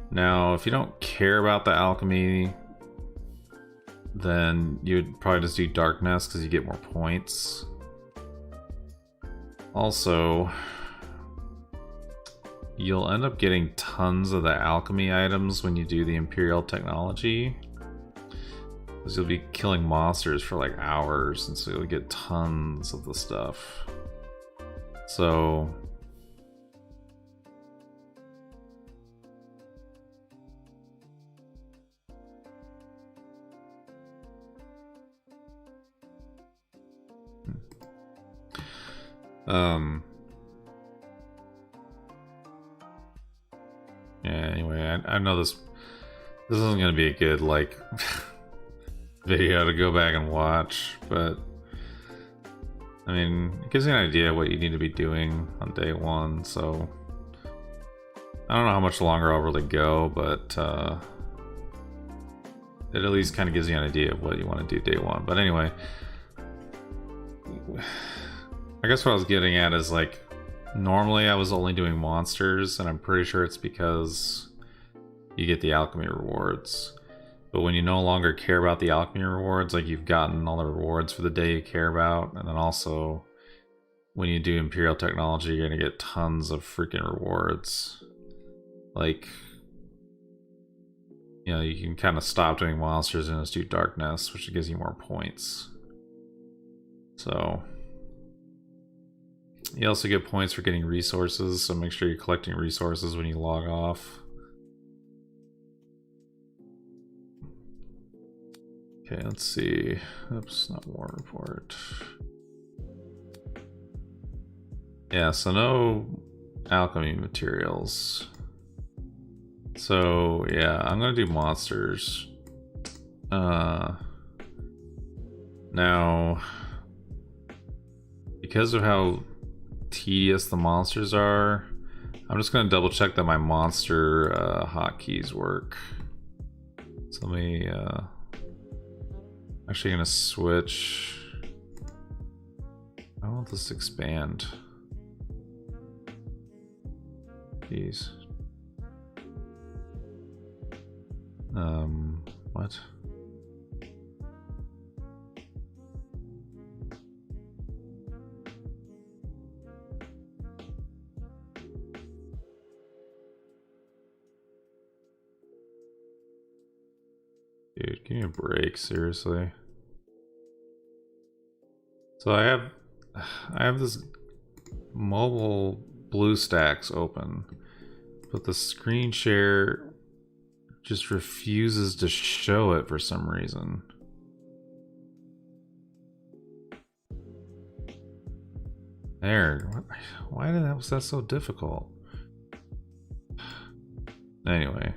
Now, if you don't care about the alchemy, then you'd probably just do Darkness because you get more points. Also, you'll end up getting tons of the alchemy items when you do the Imperial technology, because you'll be killing monsters for like hours, and so you'll get tons of the stuff. So yeah, anyway, I know this isn't gonna be a good like video to go back and watch, but I mean, it gives you an idea of what you need to be doing on day one. So I don't know how much longer I'll really go, but it at least kind of gives you an idea of what you want to do day one. But anyway, I guess what I was getting at is, like, normally I was only doing monsters, and I'm pretty sure it's because you get the alchemy rewards. But when you no longer care about the alchemy rewards, like, you've gotten all the rewards for the day you care about, and then also when you do Imperial technology, you're gonna get tons of freaking rewards. Like, you know, you can kind of stop doing monsters and just do Darkness, which gives you more points. So you also get points for getting resources, so make sure you're collecting resources when you log off. Okay, let's see. Oops, not war report. Yeah, so no alchemy materials. So yeah, I'm gonna do monsters. Now, because of how tedious the monsters are, I'm just gonna double check that my monster hotkeys work. So let me actually gonna switch. I want this to expand. Jeez. What? Dude, give me a break, seriously. So I have this mobile blue stacks open, but the screen share just refuses to show it for some reason. There. Why was that so difficult? Anyway.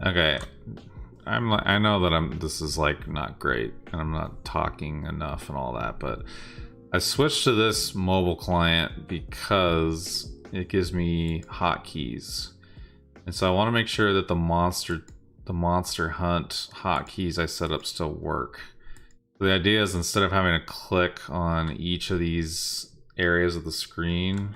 Okay, I know that this is like not great and I'm not talking enough and all that, but I switched to this mobile client because it gives me hotkeys, and so I want to make sure that the monster hunt hotkeys I set up still work. The idea is, instead of having to click on each of these areas of the screen,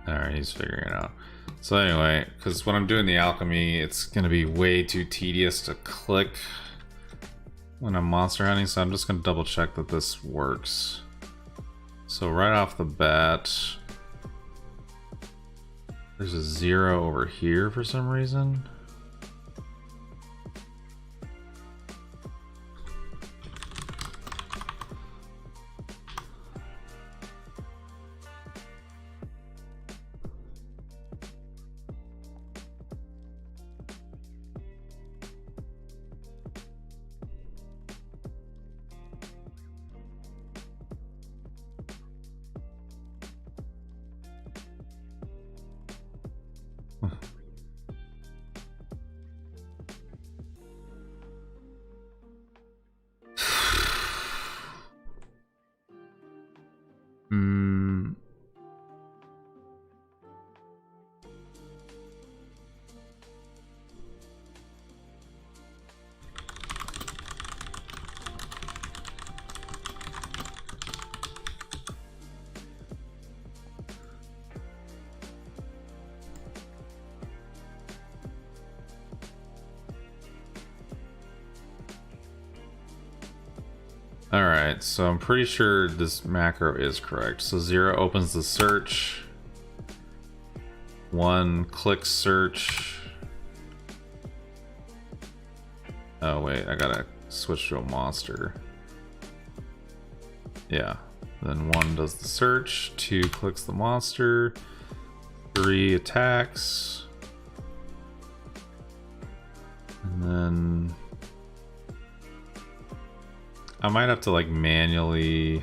Alright, he's figuring it out. So anyway, because when I'm doing the alchemy, it's going to be way too tedious to click when I'm monster hunting, so I'm just going to double check that this works. So right off the bat, there's a 0 over here for some reason. Alright, so I'm pretty sure this macro is correct. So 0 opens the search, 1 clicks search. Oh wait, I gotta switch to a monster. Yeah, then 1 does the search, 2 clicks the monster, 3 attacks, and then I might have to like manually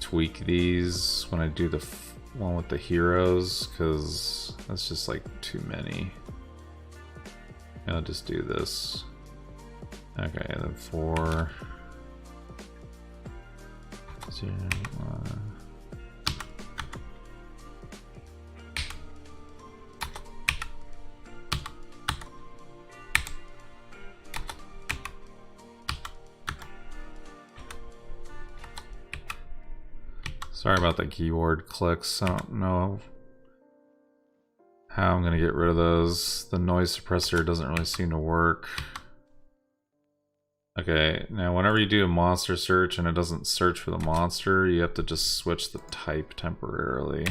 tweak these when I do the one with the heroes, because that's just like too many. I'll just do this. Okay, then 4 0 1. Sorry about the keyboard clicks. I don't know how I'm gonna get rid of those. The noise suppressor doesn't really seem to work. Okay, now whenever you do a monster search and it doesn't search for the monster, you have to just switch the type temporarily.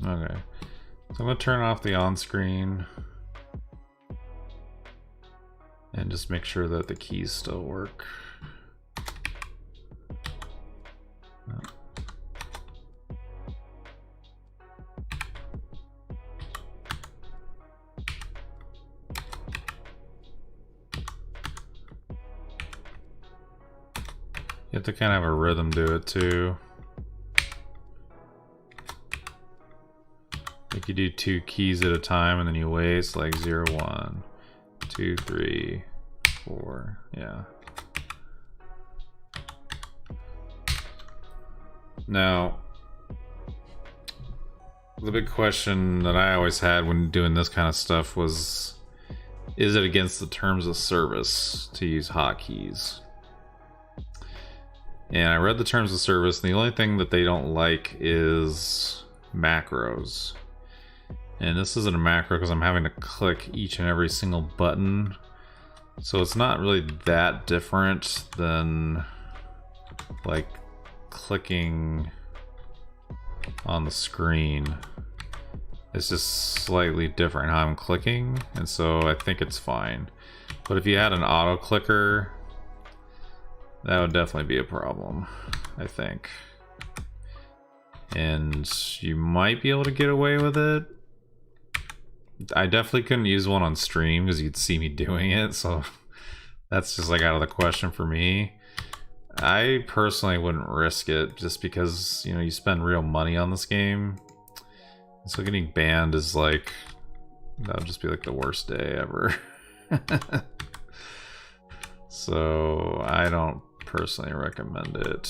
Okay. So I'm going to turn off the on-screen and just make sure that the keys still work. You have to kind of have a rhythm to it too. Like you do 2 keys at a time and then you wait. It's like 0, 1, 2, 3, 4. Yeah. Now, the big question that I always had when doing this kind of stuff was, is it against the terms of service to use hotkeys? And I read the terms of service, and the only thing that they don't like is macros. And this isn't a macro because I'm having to click each and every single button. So it's not really that different than like clicking on the screen. It's just slightly different how I'm clicking, and so I think it's fine. But if you had an auto clicker, that would definitely be a problem, I think. And you might be able to get away with it. I definitely couldn't use one on stream because you'd see me doing it, so that's just like out of the question for me. I personally wouldn't risk it just because, you know, you spend real money on this game. So getting banned is like, that would just be like the worst day ever. So I don't personally recommend it.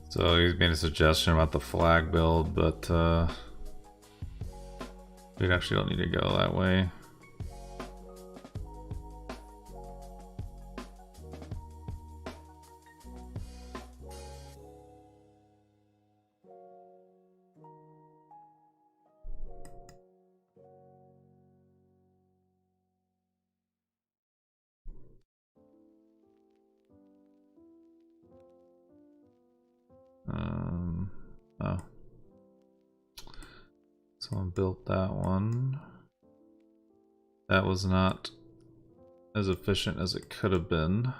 So he's made a suggestion about the flag build, but we actually don't need to go that way. Oh. Someone built that one. That was not as efficient as it could have been.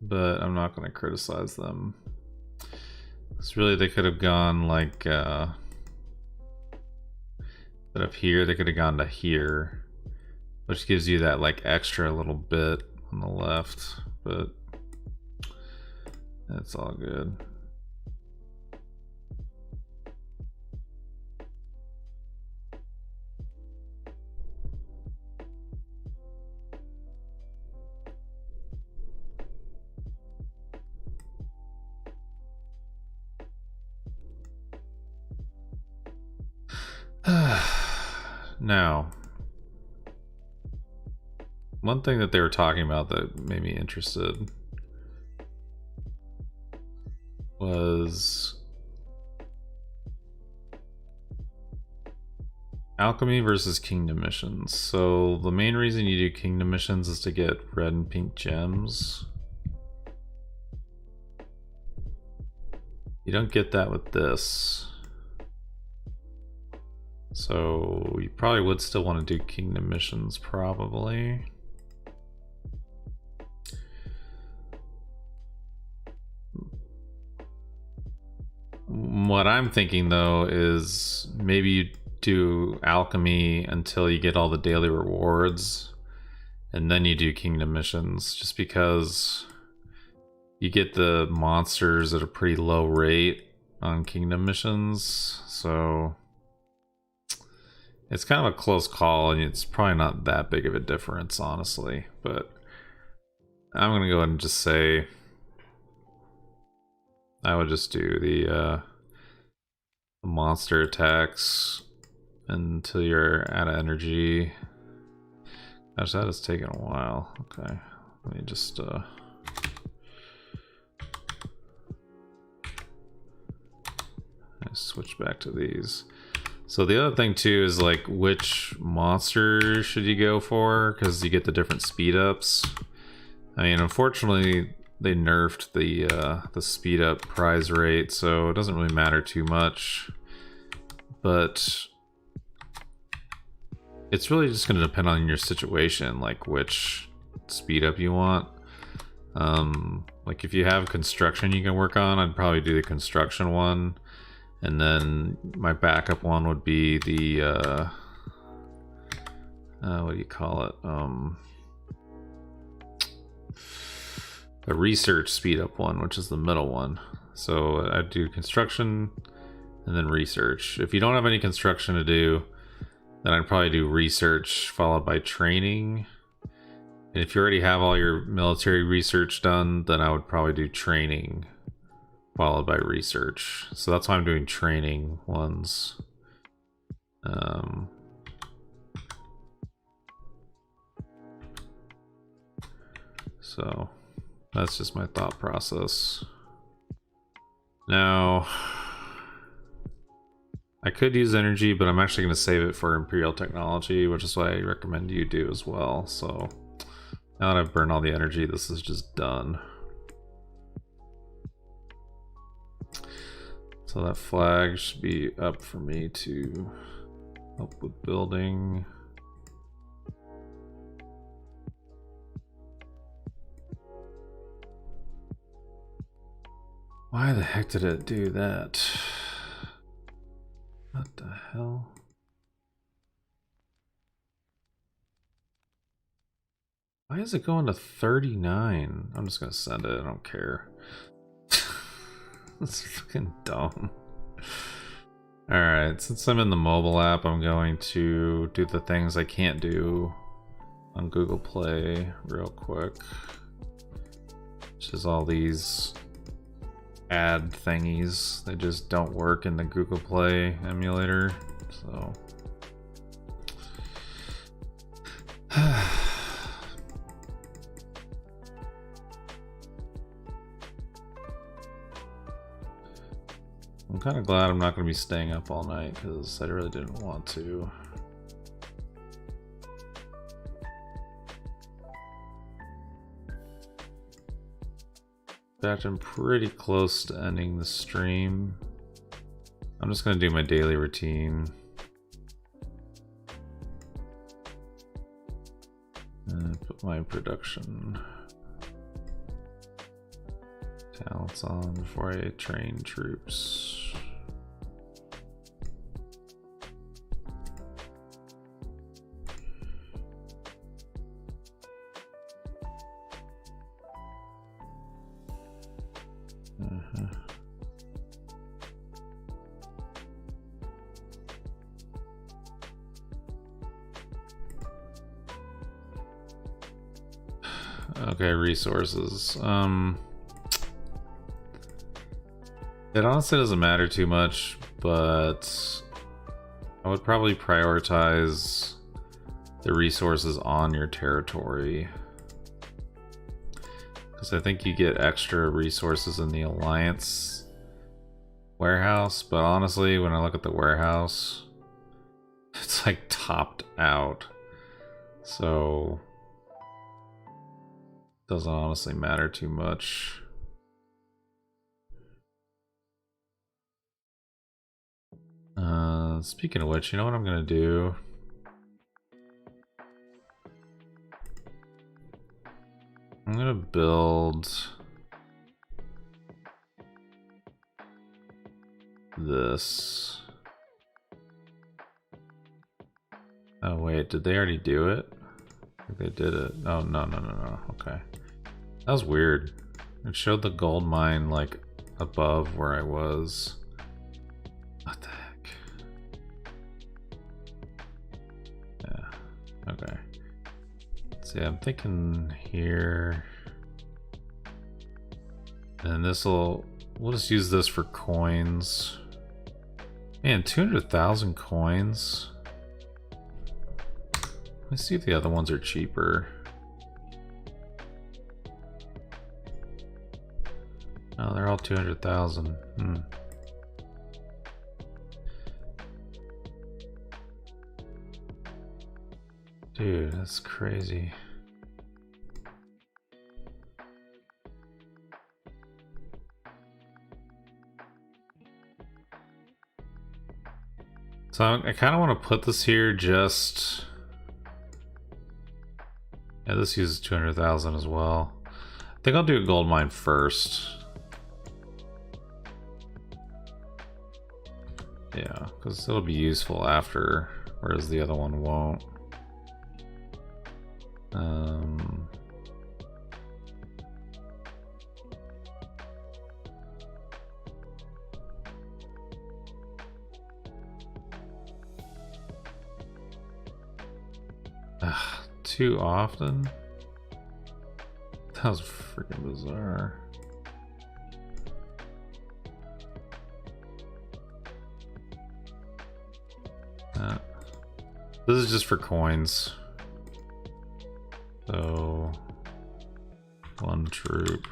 But I'm not going to criticize them. It's really, they could have gone like, but up here, they could have gone to here. Which gives you that like extra little bit on the left, but it's all good. Now, one thing that they were talking about that made me interested was Alchemy versus Kingdom missions. So the main reason you do Kingdom missions is to get red and pink gems. You don't get that with this. So you probably would still want to do Kingdom missions, probably. What I'm thinking though is maybe you do alchemy until you get all the daily rewards, and then you do Kingdom missions, just because you get the monsters at a pretty low rate on Kingdom missions. So it's kind of a close call, and it's probably not that big of a difference, honestly. But I'm gonna go ahead and just say I would just do the monster attacks until you're out of energy. Gosh, that has taken a while. Okay, let me just switch back to these. So the other thing too is like which monster should you go for, because you get the different speed ups. I mean, unfortunately they nerfed the speed up prize rate, so it doesn't really matter too much. But it's really just going to depend on your situation, like which speed up you want. Like if you have construction you can work on, I'd probably do the construction one, and then my backup one would be the what do you call it? The research speed up one, which is the middle one. So I'd do construction and then research. If you don't have any construction to do, then I'd probably do research followed by training. And if you already have all your military research done, then I would probably do training followed by research. So that's why I'm doing training ones. So that's just my thought process. Now, I could use energy, but I'm actually going to save it for Imperial Technology, which is what I recommend you do as well. So now that I've burned all the energy, this is just done. So that flag should be up for me to help with building. Why the heck did it do that? What the hell? Why is it going to 39? I'm just gonna send it, I don't care. That's fucking dumb. Alright, since I'm in the mobile app, I'm going to do the things I can't do on Google Play real quick. Which is all these ad thingies. They just don't work in the Google Play emulator, so I'm kind of glad I'm not going to be staying up all night, because I really didn't want to. In fact, I'm pretty close to ending the stream. I'm just going to do my daily routine. And put my production talents on before I train troops. Okay, resources. It honestly doesn't matter too much, but I would probably prioritize the resources on your territory, because I think you get extra resources in the Alliance warehouse. But honestly, when I look at the warehouse, it's it's like topped out. So doesn't honestly matter too much. Speaking of which, you know what I'm gonna do? I'm gonna build this. Oh wait, did they already do it? I think they did it. Oh no. Okay. That was weird. It showed the gold mine like above where I was. What the heck? Yeah. Okay. See, I'm thinking here. And we'll just use this for coins. Man, 200,000 coins. Let's see if the other ones are cheaper. Oh, they're all 200,000. Dude, that's crazy. So I kind of want to put this here just... Yeah, this uses 200,000 as well. I think I'll do a gold mine first. Yeah, because it'll be useful after, whereas the other one won't. Too often? That was freaking bizarre. This is just for coins. So, one troop.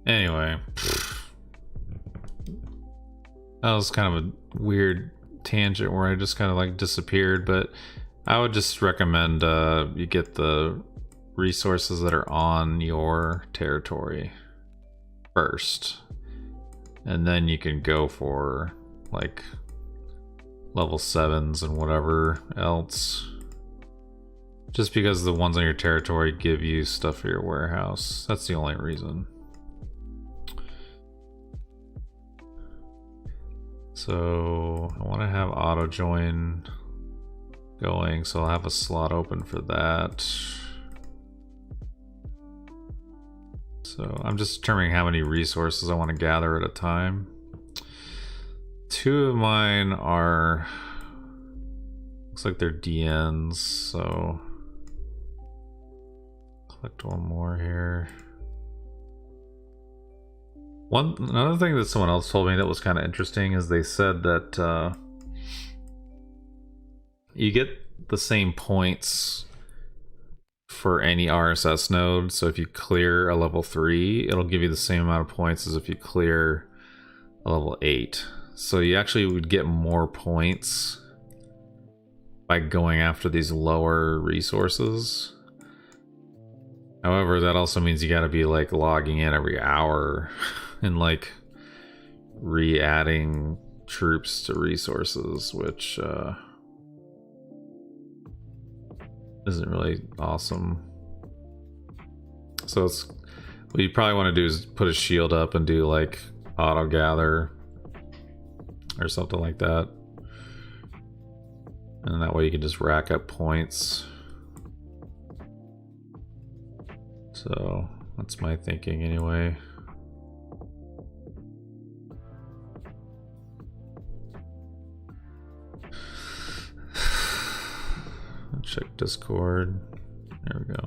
Anyway, that was kind of a weird tangent where I just kind of like disappeared, but I would just recommend you get the resources that are on your territory first, and then you can go for like level 7s and whatever else, just because the ones on your territory give you stuff for your warehouse. That's the only reason. So I want to have auto join going, so I'll have a slot open for that. So I'm just determining how many resources I want to gather at a time. 2 of mine are, looks like they're DNs, so collect one more here. Another thing that someone else told me that was kind of interesting is they said that you get the same points for any RSS node. So if you clear a level 3, it'll give you the same amount of points as if you clear a level 8. So you actually would get more points by going after these lower resources. However, that also means you got to be like logging in every hour and like re-adding troops to resources, which isn't really awesome. So it's, what you probably want to do is put a shield up and do like auto gather or something like that. And that way you can just rack up points. So that's my thinking anyway. Check Discord. There we go.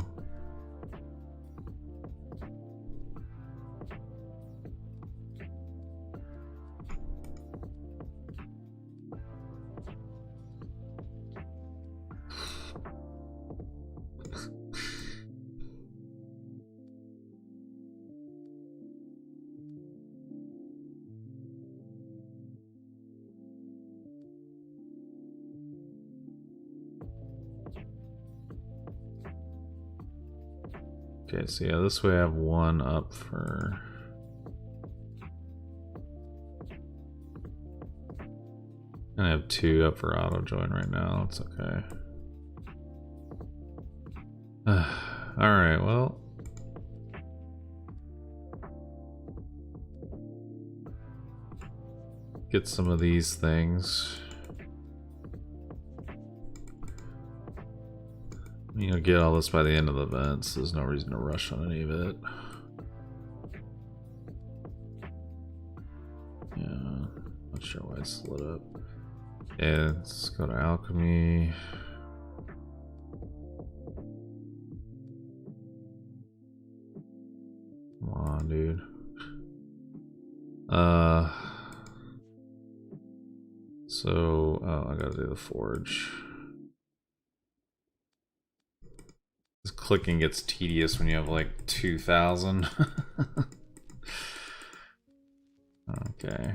Okay, so yeah, this way I have one up for... And I have two up for auto join right now. It's okay. Alright, well. Get some of these things. You'll get all this by the end of the event, so there's no reason to rush on any of it. Yeah, not sure why it's split up. Yeah, let's go to alchemy. Come on, dude. So, oh, I gotta do the forge. This clicking gets tedious when you have like 2,000. Okay.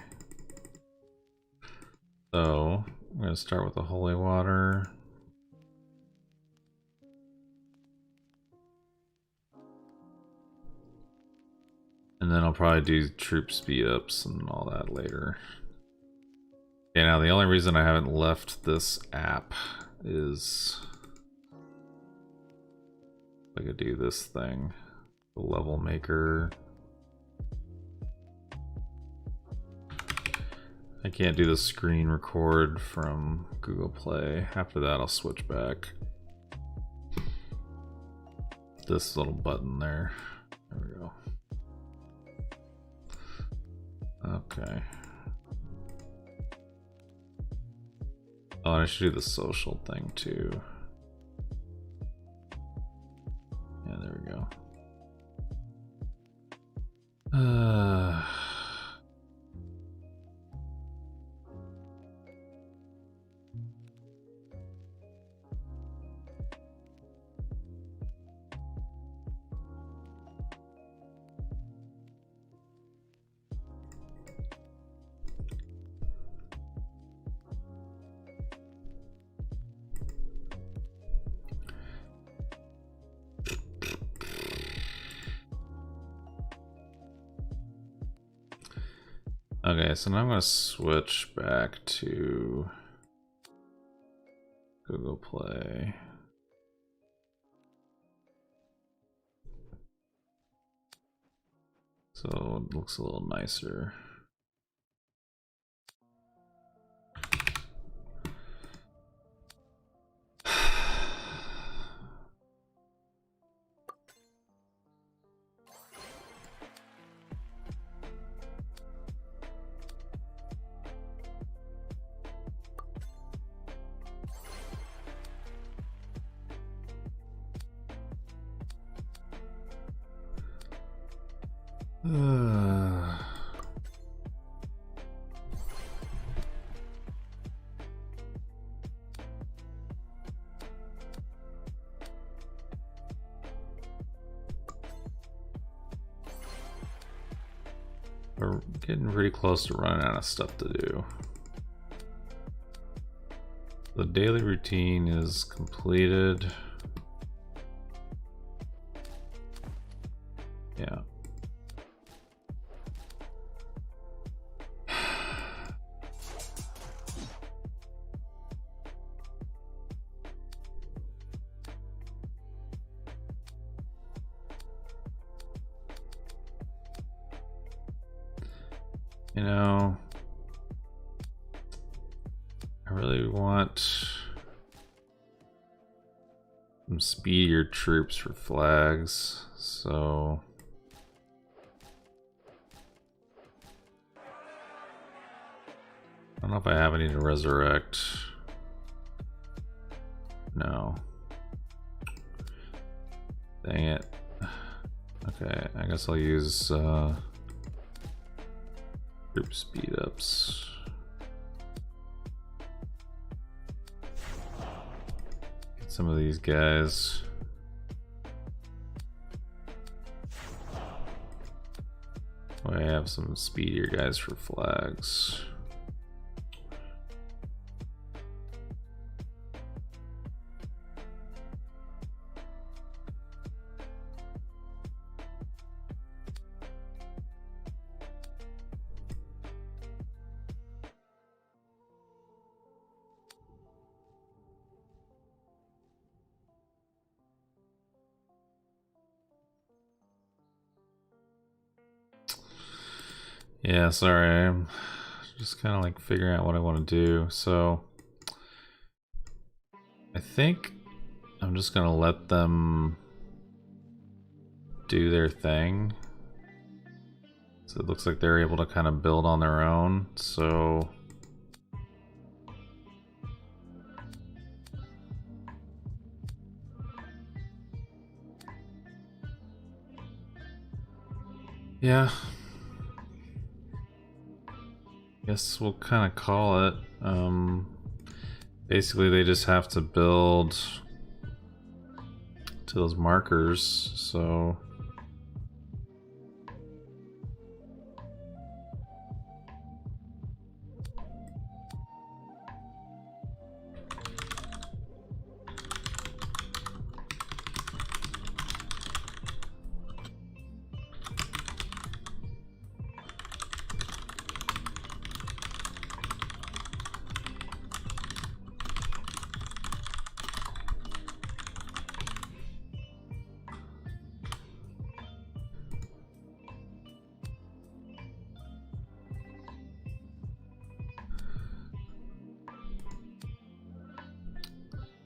So, I'm gonna start with the holy water. And then I'll probably do troop speed ups and all that later. Okay, now the only reason I haven't left this app is I could do this thing, the level maker. I can't do the screen record from Google Play. After that, I'll switch back. This little button there. There we go. Okay. Oh, and I should do the social thing too. Yeah, there we go. Okay, so now I'm going to switch back to Google Play. So it looks a little nicer. We're getting pretty close to running out of stuff to do. The daily routine is completed. Yeah. You know, I really want some speedier troops for flags, so I don't know if I have any to resurrect. No. Dang it. Okay, I guess I'll use group speed ups. Get some of these guys. I have some speedier guys for flags. Yeah, sorry, I'm just kind of like figuring out what I want to do. So I think I'm just gonna let them do their thing. So it looks like they're able to kind of build on their own. So yeah, guess we'll kind of call it. Basically, they just have to build to those markers. So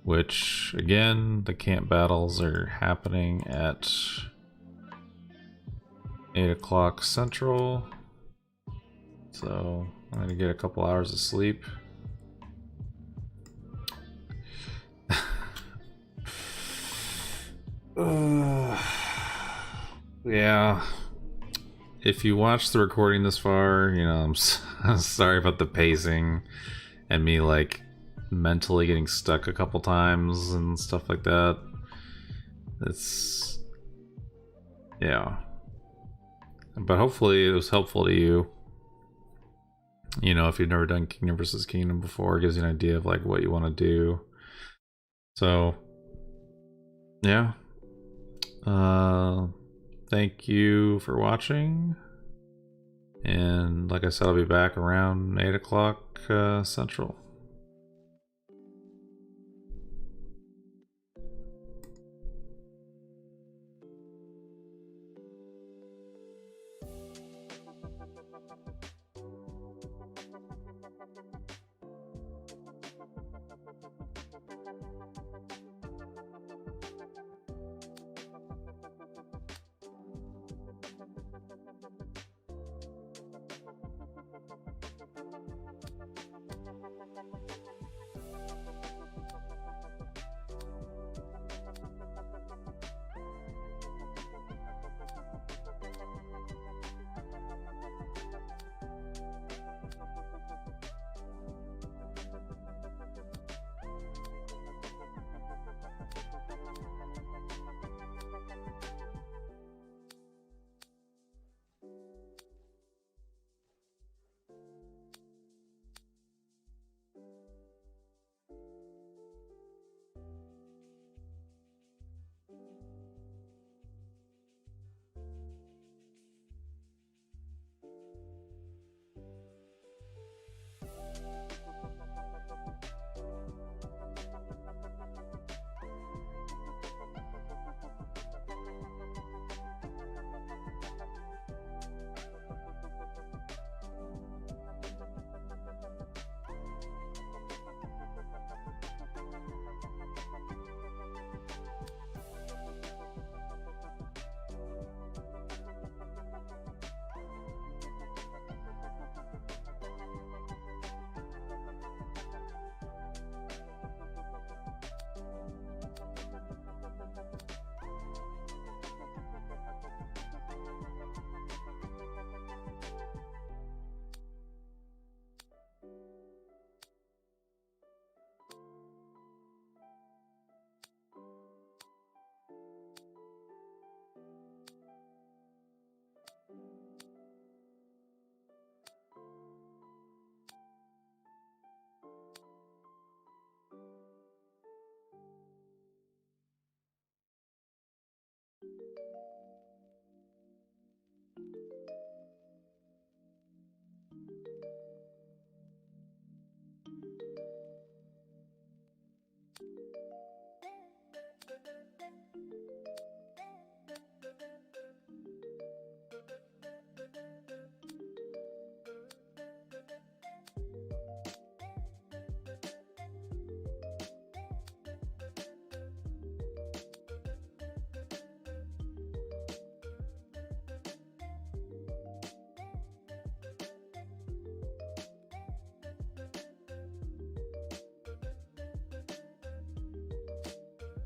which, again, the camp battles are happening at 8 o'clock Central. So I'm gonna get a couple hours of sleep. Yeah. If you watched the recording this far, you know, I'm sorry about the pacing and me like mentally getting stuck a couple times and stuff like that. It's, yeah, but hopefully it was helpful to you. You know, if you've never done Kingdom versus Kingdom before, it gives you an idea of like what you want to do. So yeah, thank you for watching, and like I said, I'll be back around 8 o'clock Central.